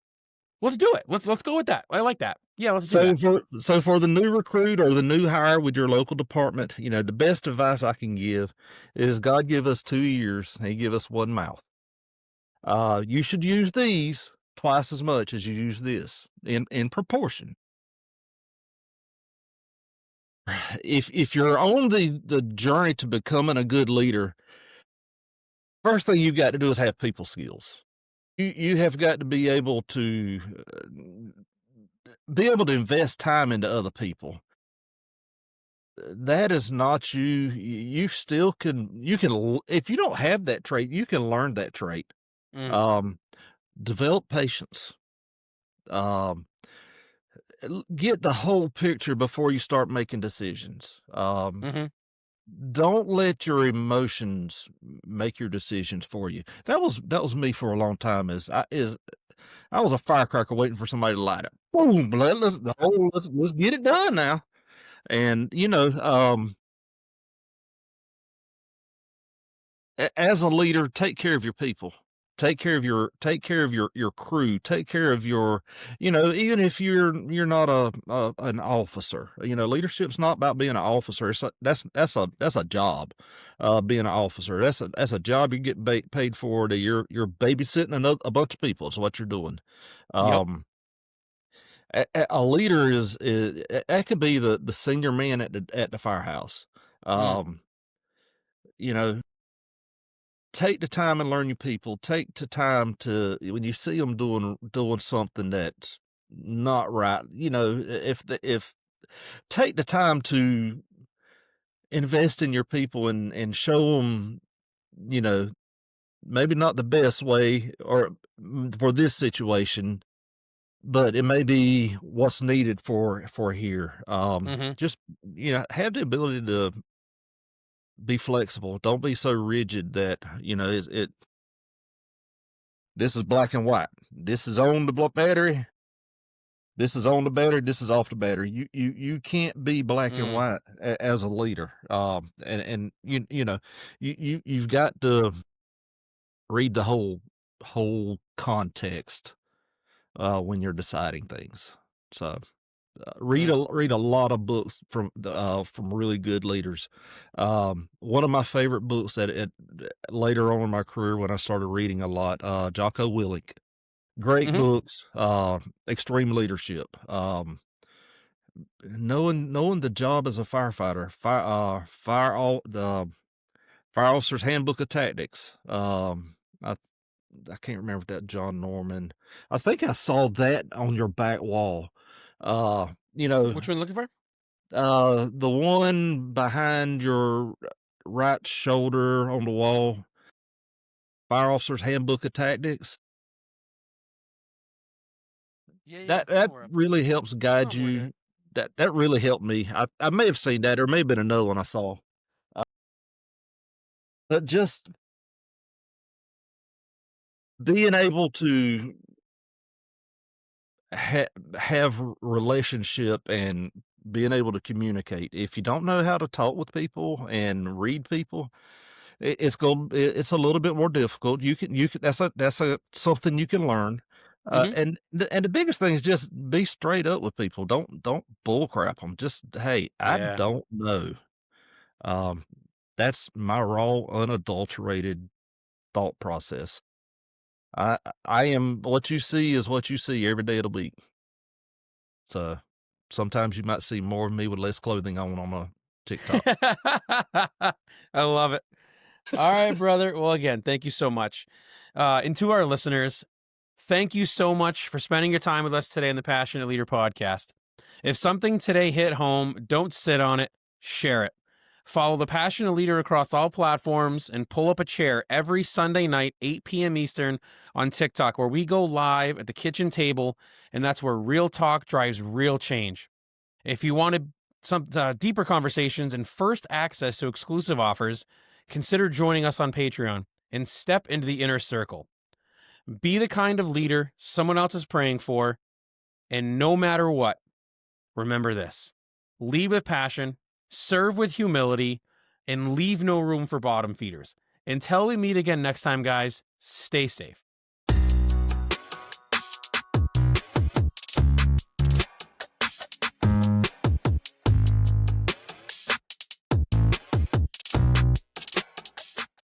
let's do it. Let's go with that. I like that. Yeah, let's do So that. for the new recruit or the new hire with your local department, the best advice I can give is God give us 2 ears, He give us one mouth. You should use these twice as much as you use this in proportion. If you're on the journey to becoming a good leader, first thing you've got to do is have people skills. You have got to be able to invest time into other people. That is not you. You still can if you don't have that trait, you can learn that trait. Mm, Um, Develop patience. Um, get the whole picture before you start making decisions. hmm don't let your emotions make your decisions for you. That was me for a long time. I was a firecracker waiting for somebody to light it. Boom! Let's get it done now. And as a leader, take care of your people. Take care of your crew. Take care of your, even if you're not an officer. Leadership's not about being an officer. That's a job. Being an officer, that's a job you get paid for. You're babysitting a bunch of people. Is what you're doing. Yep. A leader is that could be the senior man at the firehouse. Mm. You know, take the time and learn your people. Take the time to when you see them doing something that's not right. If take the time to invest in your people and show them, maybe not the best way or for this situation, but it may be what's needed for here. Mhm. Just have the ability to be flexible. Don't be so rigid that this is black and white. This is on the battery. This is on the battery. This is off the battery. You can't be black and Mm. white as a leader. And you've got to read the whole context when you're deciding things. So Mm. read a lot of books from really good leaders. One of my favorite books that later on in my career when I started reading a lot, Jocko Willink. Great Mhm. books, extreme leadership. Knowing the job as a firefighter, the fire officer's handbook of tactics. I can't remember that John Norman. I think I saw that on your back wall. Uh, you know, Which one looking for? the one behind your right shoulder on the wall, Fire Officer's Handbook of Tactics. Yeah, That it's somewhere up. really helps guide Somewhere there. you. That really helped me. I may have seen that, or may have been another one I saw. Uh, but just being able to have relationship and being able to communicate. If you don't know how to talk with people and read people, it's a little bit more difficult. You can that's a something you can learn. Mhm. And the biggest thing is just be straight up with people. Don't bull crap them. Just hey, I Yeah. don't know. Um, that's my raw, unadulterated thought process. I am what you see is what you see every day of the week. So sometimes you might see more of me with less clothing on a TikTok. I love it. All right, brother. Well, again, thank you so much. And to our listeners, thank you so much for spending your time with us today on the Passionate Leader podcast. If something today hit home, don't sit on it, share it. Follow the Passionate Leader across all platforms and pull up a chair every Sunday night, 8 p.m. Eastern on TikTok, where we go live at the kitchen table, and that's where real talk drives real change. If you wanted some deeper conversations and first access to exclusive offers, consider joining us on Patreon and step into the inner circle. Be the kind of leader someone else is praying for, and no matter what, remember this: lead with passion, serve with humility, and leave no room for bottom feeders. Until we meet again next time, guys, stay safe.